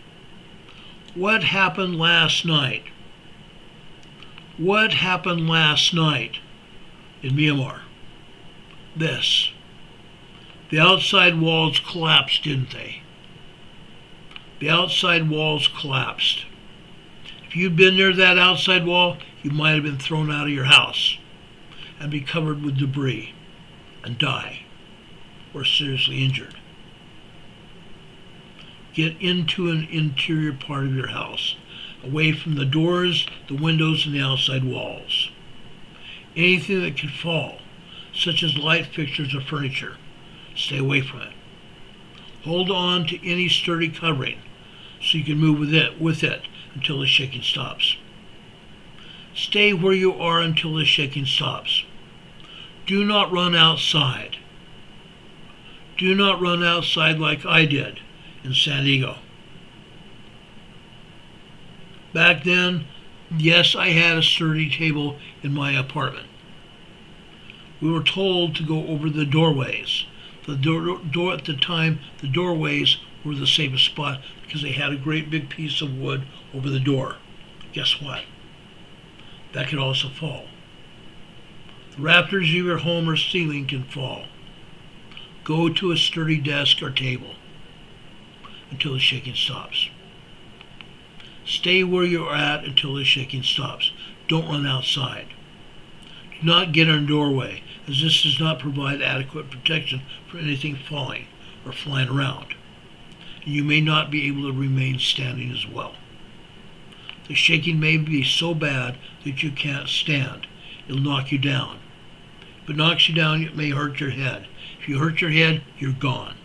Speaker 1: What happened last night? What happened last night in Myanmar? This. The outside walls collapsed, didn't they? The outside walls collapsed. If you'd been near that outside wall, you might have been thrown out of your house and be covered with debris and die or seriously injured. Get into an interior part of your house, away from the doors, the windows, and the outside walls. Anything that could fall, such as light fixtures or furniture, stay away from it. Hold on to any sturdy covering so you can move with it until the shaking stops. Stay where you are until the shaking stops. Do not run outside. Do not run outside like I did in San Diego. Back then, yes, I had a sturdy table in my apartment. We were told to go over the doorways. The door at the time, the doorways were the safest spot because they had a great big piece of wood over the door. Guess what? That could also fall. The rafters of your home or ceiling can fall. Go to a sturdy desk or table until the shaking stops. Stay where you're at until the shaking stops. Don't run outside. Do not get in a doorway, as this does not provide adequate protection for anything falling or flying around. And you may not be able to remain standing as well. The shaking may be so bad that you can't stand. It'll knock you down. If it knocks you down, it may hurt your head. If you hurt your head, you're gone.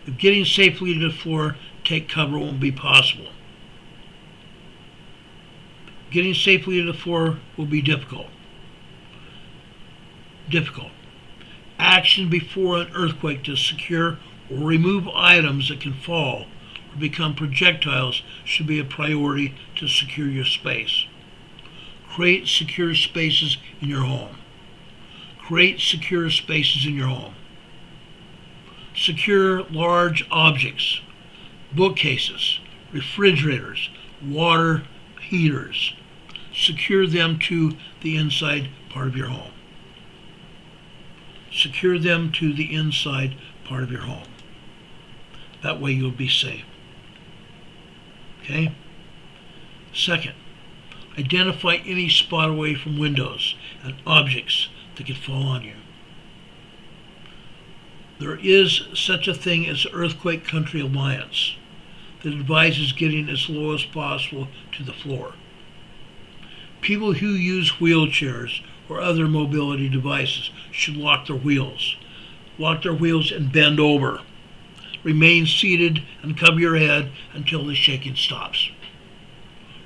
Speaker 1: If getting safely to the floor, take cover won't be possible. Getting safely to the floor will be difficult. Action before an earthquake to secure or remove items that can fall or become projectiles should be a priority to secure your space. Create secure spaces in your home. Create secure spaces in your home. Secure large objects, bookcases, refrigerators, water heaters. Secure them to the inside part of your home. Secure them to the inside part of your home. That way you'll be safe. Okay? Second, identify any spot away from windows and objects that could fall on you. There is such a thing as the Earthquake Country Alliance that advises getting as low as possible to the floor. People who use wheelchairs or other mobility devices should lock their wheels. Lock their wheels and bend over. Remain seated and cover your head until the shaking stops.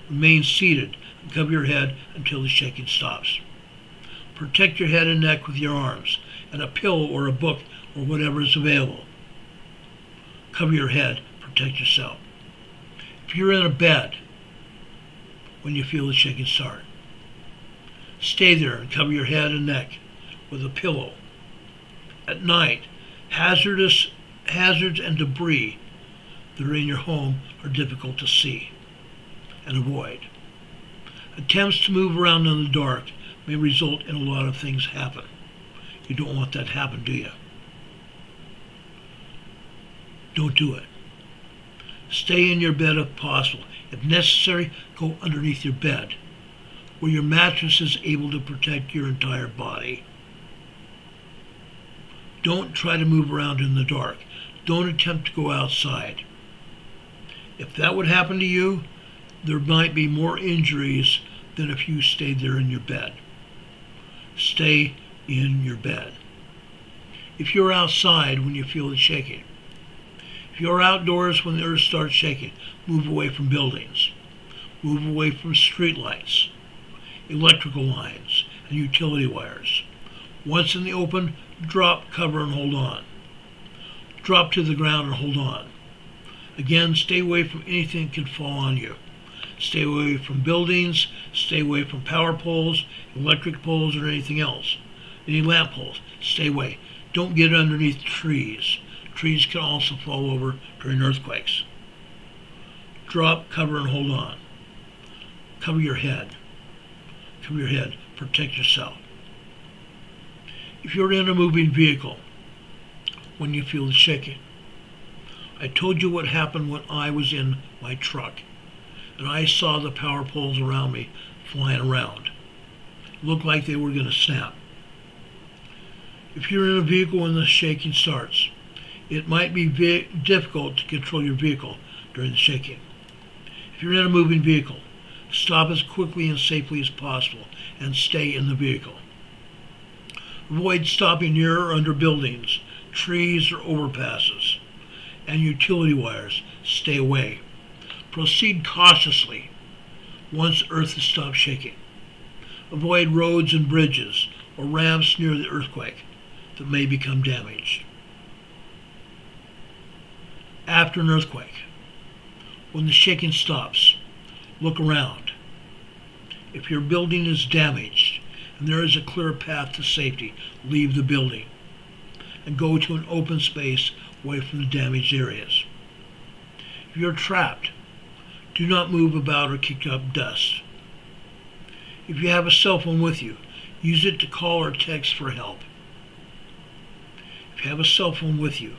Speaker 1: Remain seated and cover your head until the shaking stops. Protect your head and neck with your arms and a pillow or a book or whatever is available. Cover your head, protect yourself. If you're in a bed when you feel the shaking start, stay there and cover your head and neck with a pillow. At night, hazards and debris that are in your home are difficult to see and avoid. Attempts to move around in the dark may result in a lot of things happen. You don't want that to happen, do you? Don't do it. Stay in your bed if possible. If necessary, go underneath your bed, where your mattress is able to protect your entire body. Don't try to move around in the dark. Don't attempt to go outside. If that would happen to you, there might be more injuries than if you stayed there in your bed. Stay in your bed. If you're outside when you feel the shaking, if you're outdoors when the earth starts shaking, move away from buildings. Move away from street lights, electrical lines, and utility wires. Once in the open, drop, cover, and hold on. Drop to the ground and hold on. Again, stay away from anything that can fall on you. Stay away from buildings, stay away from power poles, electric poles, or anything else. Any lamp poles, stay away. Don't get underneath trees. Trees can also fall over during earthquakes. Drop, cover, and hold on. Cover your head. Cover your head. Protect yourself. If you're in a moving vehicle, when you feel the shaking, I told you what happened when I was in my truck and I saw the power poles around me flying around. It looked like they were going to snap. If you're in a vehicle when the shaking starts, it might be difficult to control your vehicle during the shaking. If you're in a moving vehicle, stop as quickly and safely as possible and stay in the vehicle. Avoid stopping near or under buildings, trees or overpasses, and utility wires. Stay away. Proceed cautiously once earth has stopped shaking. Avoid roads and bridges or ramps near the earthquake that may become damaged. After an earthquake, when the shaking stops, look around. If your building is damaged and there is a clear path to safety, leave the building and go to an open space away from the damaged areas. If you're trapped, do not move about or kick up dust. If you have a cell phone with you, use it to call or text for help. If you have a cell phone with you,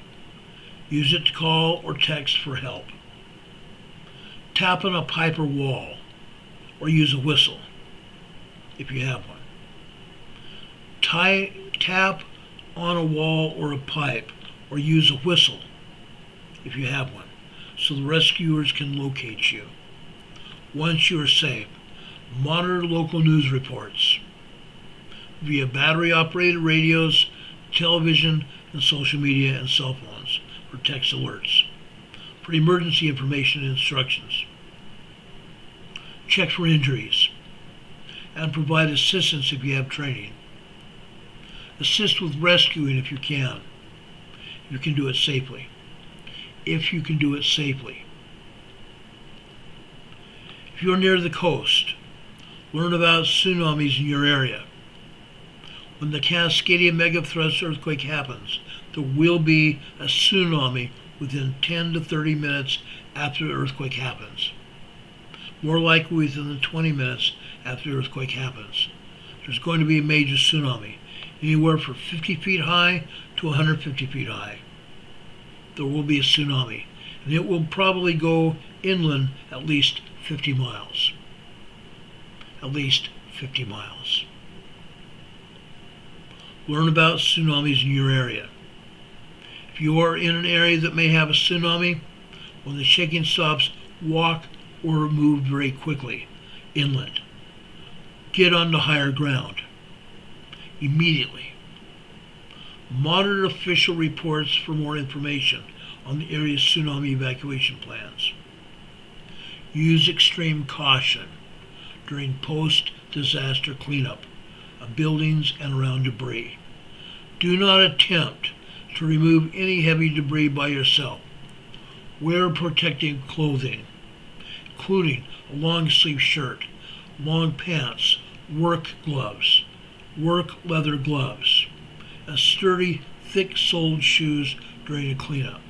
Speaker 1: use it to call or text for help. Tap on a pipe or wall, or use a whistle. if you have one. Tap on a wall or a pipe, or use a whistle if you have one, so the rescuers can locate you. Once you are safe, monitor local news reports via battery-operated radios, television, and social media and cell phones for text alerts, for emergency information and instructions. Check for injuries, and provide assistance if you have training. Assist with rescuing if you can. You can do it safely. If you can do it safely. If you're near the coast, learn about tsunamis in your area. When the Cascadia megathrust earthquake happens, there will be a tsunami within 10 to 30 minutes after the earthquake happens. More likely within 20 minutes after the earthquake happens. There's going to be a major tsunami, anywhere from 50 feet high to 150 feet high. There will be a tsunami, and it will probably go inland at least 50 miles. At least 50 miles. Learn about tsunamis in your area. If you are in an area that may have a tsunami, when the shaking stops, walk or move very quickly inland. Get onto higher ground immediately. Monitor official reports for more information on the area's tsunami evacuation plans. Use extreme caution during post-disaster cleanup of buildings and around debris. Do not attempt to remove any heavy debris by yourself. Wear protective clothing, including a long-sleeve shirt, long pants, work gloves, work leather gloves, and sturdy, thick-soled shoes during a cleanup.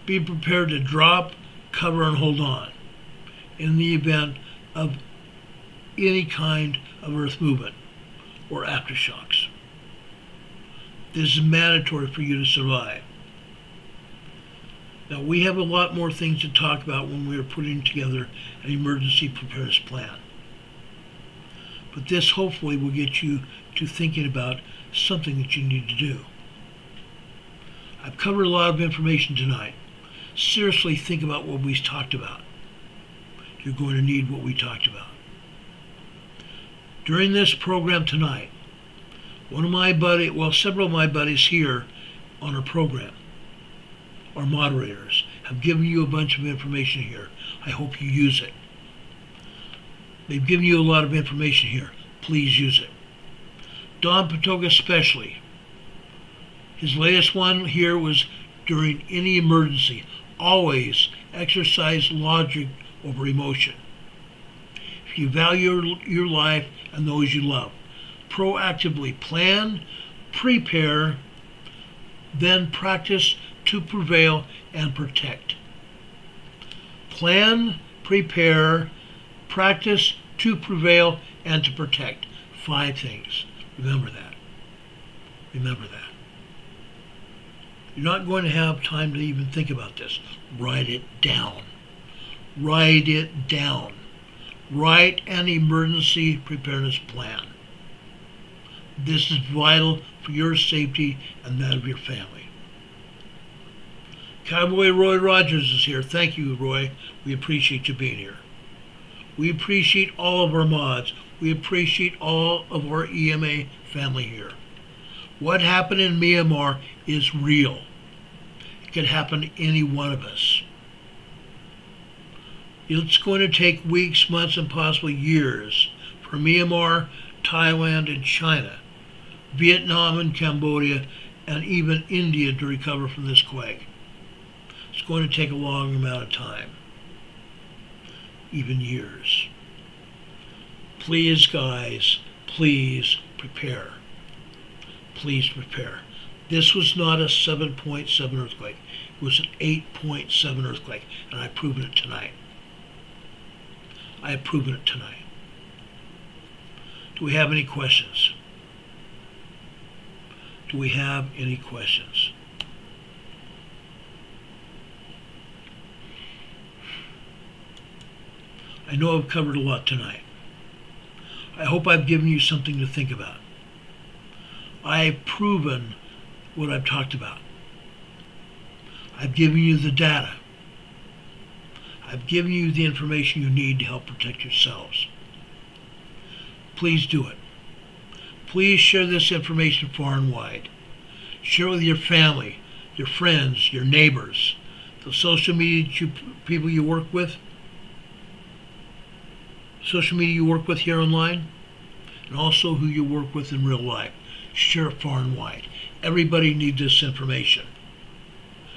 Speaker 1: Be prepared to drop, cover, and hold on in the event of any kind of earth movement or aftershocks. This is mandatory for you to survive. Now, we have a lot more things to talk about when we are putting together an emergency preparedness plan. But this hopefully will get you to thinking about something that you need to do. I've covered a lot of information tonight. Seriously think about what we talked about. You're going to need what we talked about. During this program tonight, several of my buddies here on our program, our moderators, have given you a bunch of information here. I hope you use it. They've given you a lot of information here. Please use it. Don Patoga especially. His latest one here was during any emergency, always exercise logic over emotion. If you value your life and those you love, proactively plan, prepare, then practice to prevail and protect. Plan, prepare, practice to prevail and to protect. 5 things. Remember that. Remember that. You're not going to have time to even think about this. Write it down. Write it down. Write an emergency preparedness plan. This is vital for your safety and that of your family. Cowboy Roy Rogers is here. Thank you, Roy. We appreciate you being here. We appreciate all of our mods. We appreciate all of our EMA family here. What happened in Myanmar is real. It could happen to any one of us. It's going to take weeks, months, and possibly years for Myanmar, Thailand, and China, Vietnam and Cambodia, and even India to recover from this quake. It's going to take a long amount of time, even years. Please, guys, please prepare. Please prepare. This was not a 7.7 earthquake. It was an 8.7 earthquake, and I've proven it tonight. I have proven it tonight. Do we have any questions? Do we have any questions? I know I've covered a lot tonight. I hope I've given you something to think about. I've proven what I've talked about. I've given you the data. I've given you the information you need to help protect yourselves. Please do it. Please share this information far and wide. Share it with your family, your friends, your neighbors, the social media people you work with, here online, and also who you work with in real life. Share it far and wide. Everybody needs this information.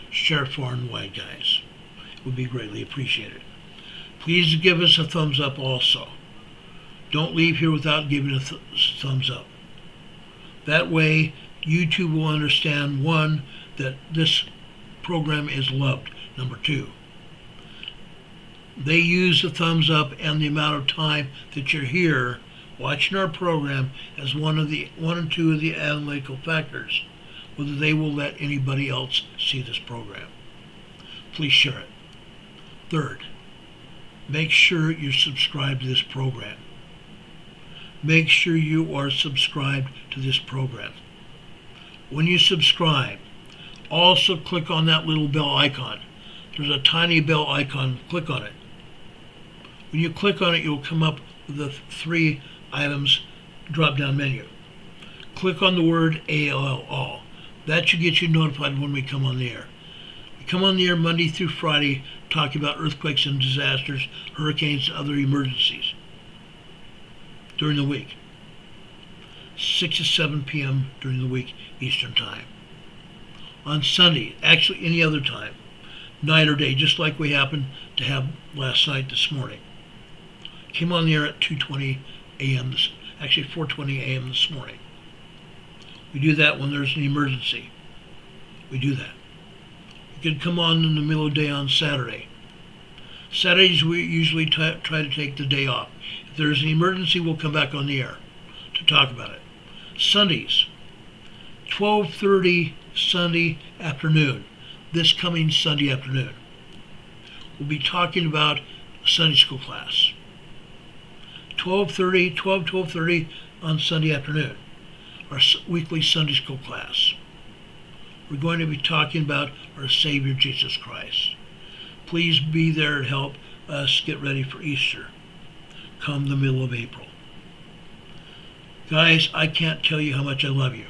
Speaker 1: Share it far and wide, guys. It would be greatly appreciated. Please give us a thumbs up also. Don't leave here without giving a thumbs up. That way, YouTube will understand, one, that this program is loved. Number two, they use the thumbs up and the amount of time that you're here watching our program as one or two of the analytical factors, whether they will let anybody else see this program. Please share it. Third, make sure you're subscribed to this program. Make sure you are subscribed to this program. When you subscribe, also click on that little bell icon. There's a tiny bell icon. Click on it. When you click on it, you'll come up with the 3 items drop-down menu. Click on the word all. That should get you notified when we come on the air. We come on the air Monday through Friday talking about earthquakes and disasters, hurricanes, and other emergencies during the week. 6 to 7 p.m. during the week, Eastern Time. On Sunday, actually any other time, night or day, just like we happened to have last night this morning. Came on the air at 2:20 a.m., actually 4:20 a.m. this morning. We do that when there's an emergency. We do that. You can come on in the middle of the day on Saturday. Saturdays we usually try to take the day off. If there's an emergency, we'll come back on the air to talk about it. Sundays, 12:30 Sunday afternoon, this coming Sunday afternoon, we'll be talking about Sunday school class. 12:30 on Sunday afternoon, our weekly Sunday school class. We're going to be talking about our Savior Jesus Christ. Please be there and help us get ready for Easter come the middle of April. Guys, I can't tell you how much I love you.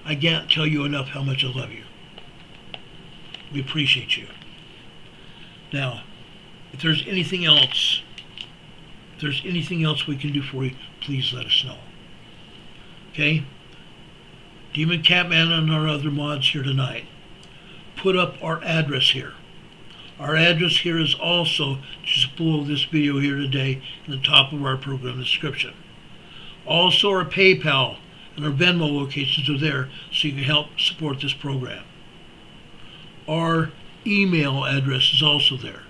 Speaker 1: I can't tell you enough how much I love you. We appreciate you. Now, if there's anything else we can do for you, please let us know. Okay? Demon Catman and our other mods here tonight put up our address here. Our address here is also just below this video here today in the top of our program description. Also, our PayPal and our Venmo locations are there so you can help support this program. Our email address is also there.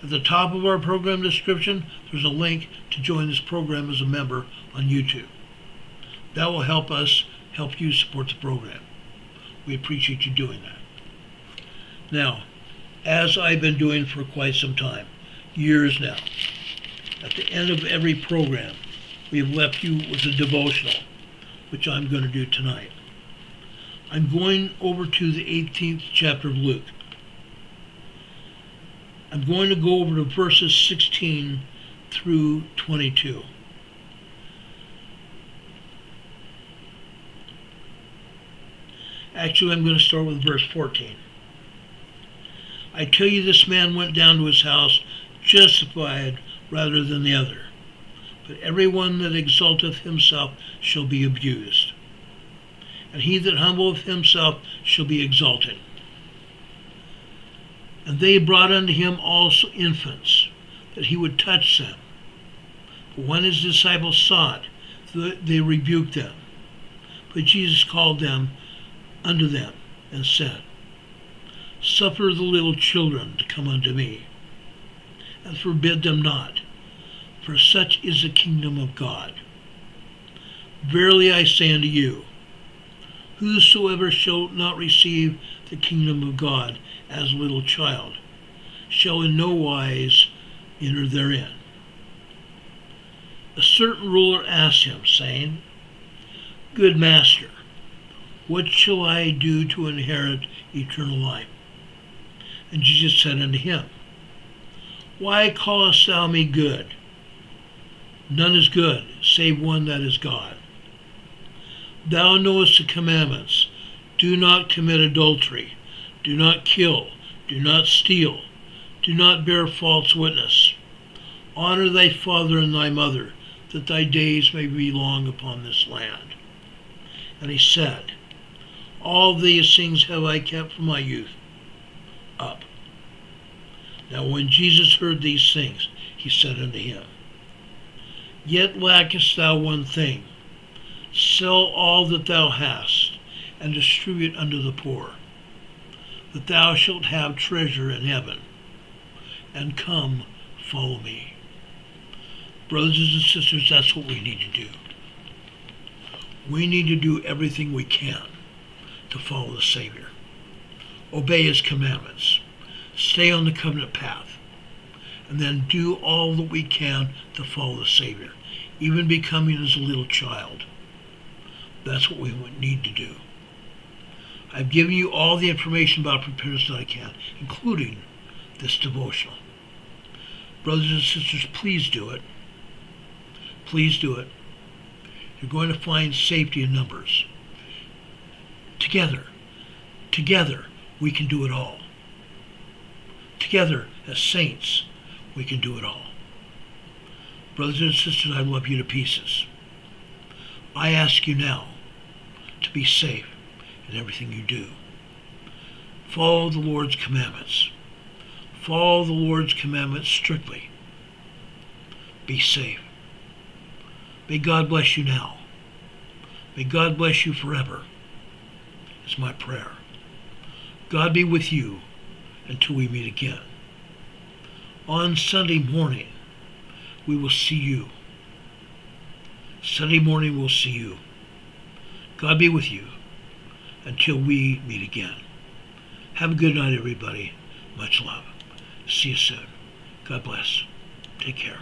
Speaker 1: At the top of our program description, there's a link to join this program as a member on YouTube. That will help us help you support the program. We appreciate you doing that. Now, as I've been doing for quite some time, years now, at the end of every program, we have left you with a devotional, which I'm going to do tonight. I'm going over to the 18th chapter of Luke. I'm going to go over to verses 16 through 22. Actually, I'm going to start with verse 14. I tell you, this man went down to his house justified rather than the other. But everyone that exalteth himself shall be abused, and he that humbleth himself shall be exalted. And they brought unto him also infants, that he would touch them. But when his disciples saw it, they rebuked them. But Jesus called them unto them, and said, Suffer the little children to come unto me, and forbid them not, for such is the kingdom of God. Verily I say unto you, whosoever shall not receive the kingdom of God as a little child shall in no wise enter therein. A certain ruler asked him, saying, Good master, what shall I do to inherit eternal life? And Jesus said unto him, Why callest thou me good? None is good, save one that is God. Thou knowest the commandments. Do not commit adultery. Do not kill. Do not steal. Do not bear false witness. Honor thy father and thy mother, that thy days may be long upon this land. And he said, All these things have I kept from my youth up. Now when Jesus heard these things, he said unto him, Yet lackest thou one thing. Sell all that thou hast, and distribute unto the poor, that thou shalt have treasure in heaven, and come, follow me. Brothers and sisters, that's what we need to do. We need to do everything we can to follow the Savior. Obey his commandments. Stay on the covenant path. And then do all that we can to follow the Savior, even becoming as a little child. That's what we need to do. I've given you all the information about preparedness that I can, including this devotional. Brothers and sisters, please do it. Please do it. You're going to find safety in numbers. Together, we can do it all. Together, as saints, we can do it all. Brothers and sisters, I love you to pieces. I ask you now to be safe in everything you do. Follow the Lord's commandments. Follow the Lord's commandments strictly. Be safe. May God bless you now. May God bless you forever, is my prayer. God be with you until we meet again. On Sunday morning, we will see you. Sunday morning, we'll see you. God be with you until we meet again. Have a good night, everybody. Much love. See you soon. God bless. Take care.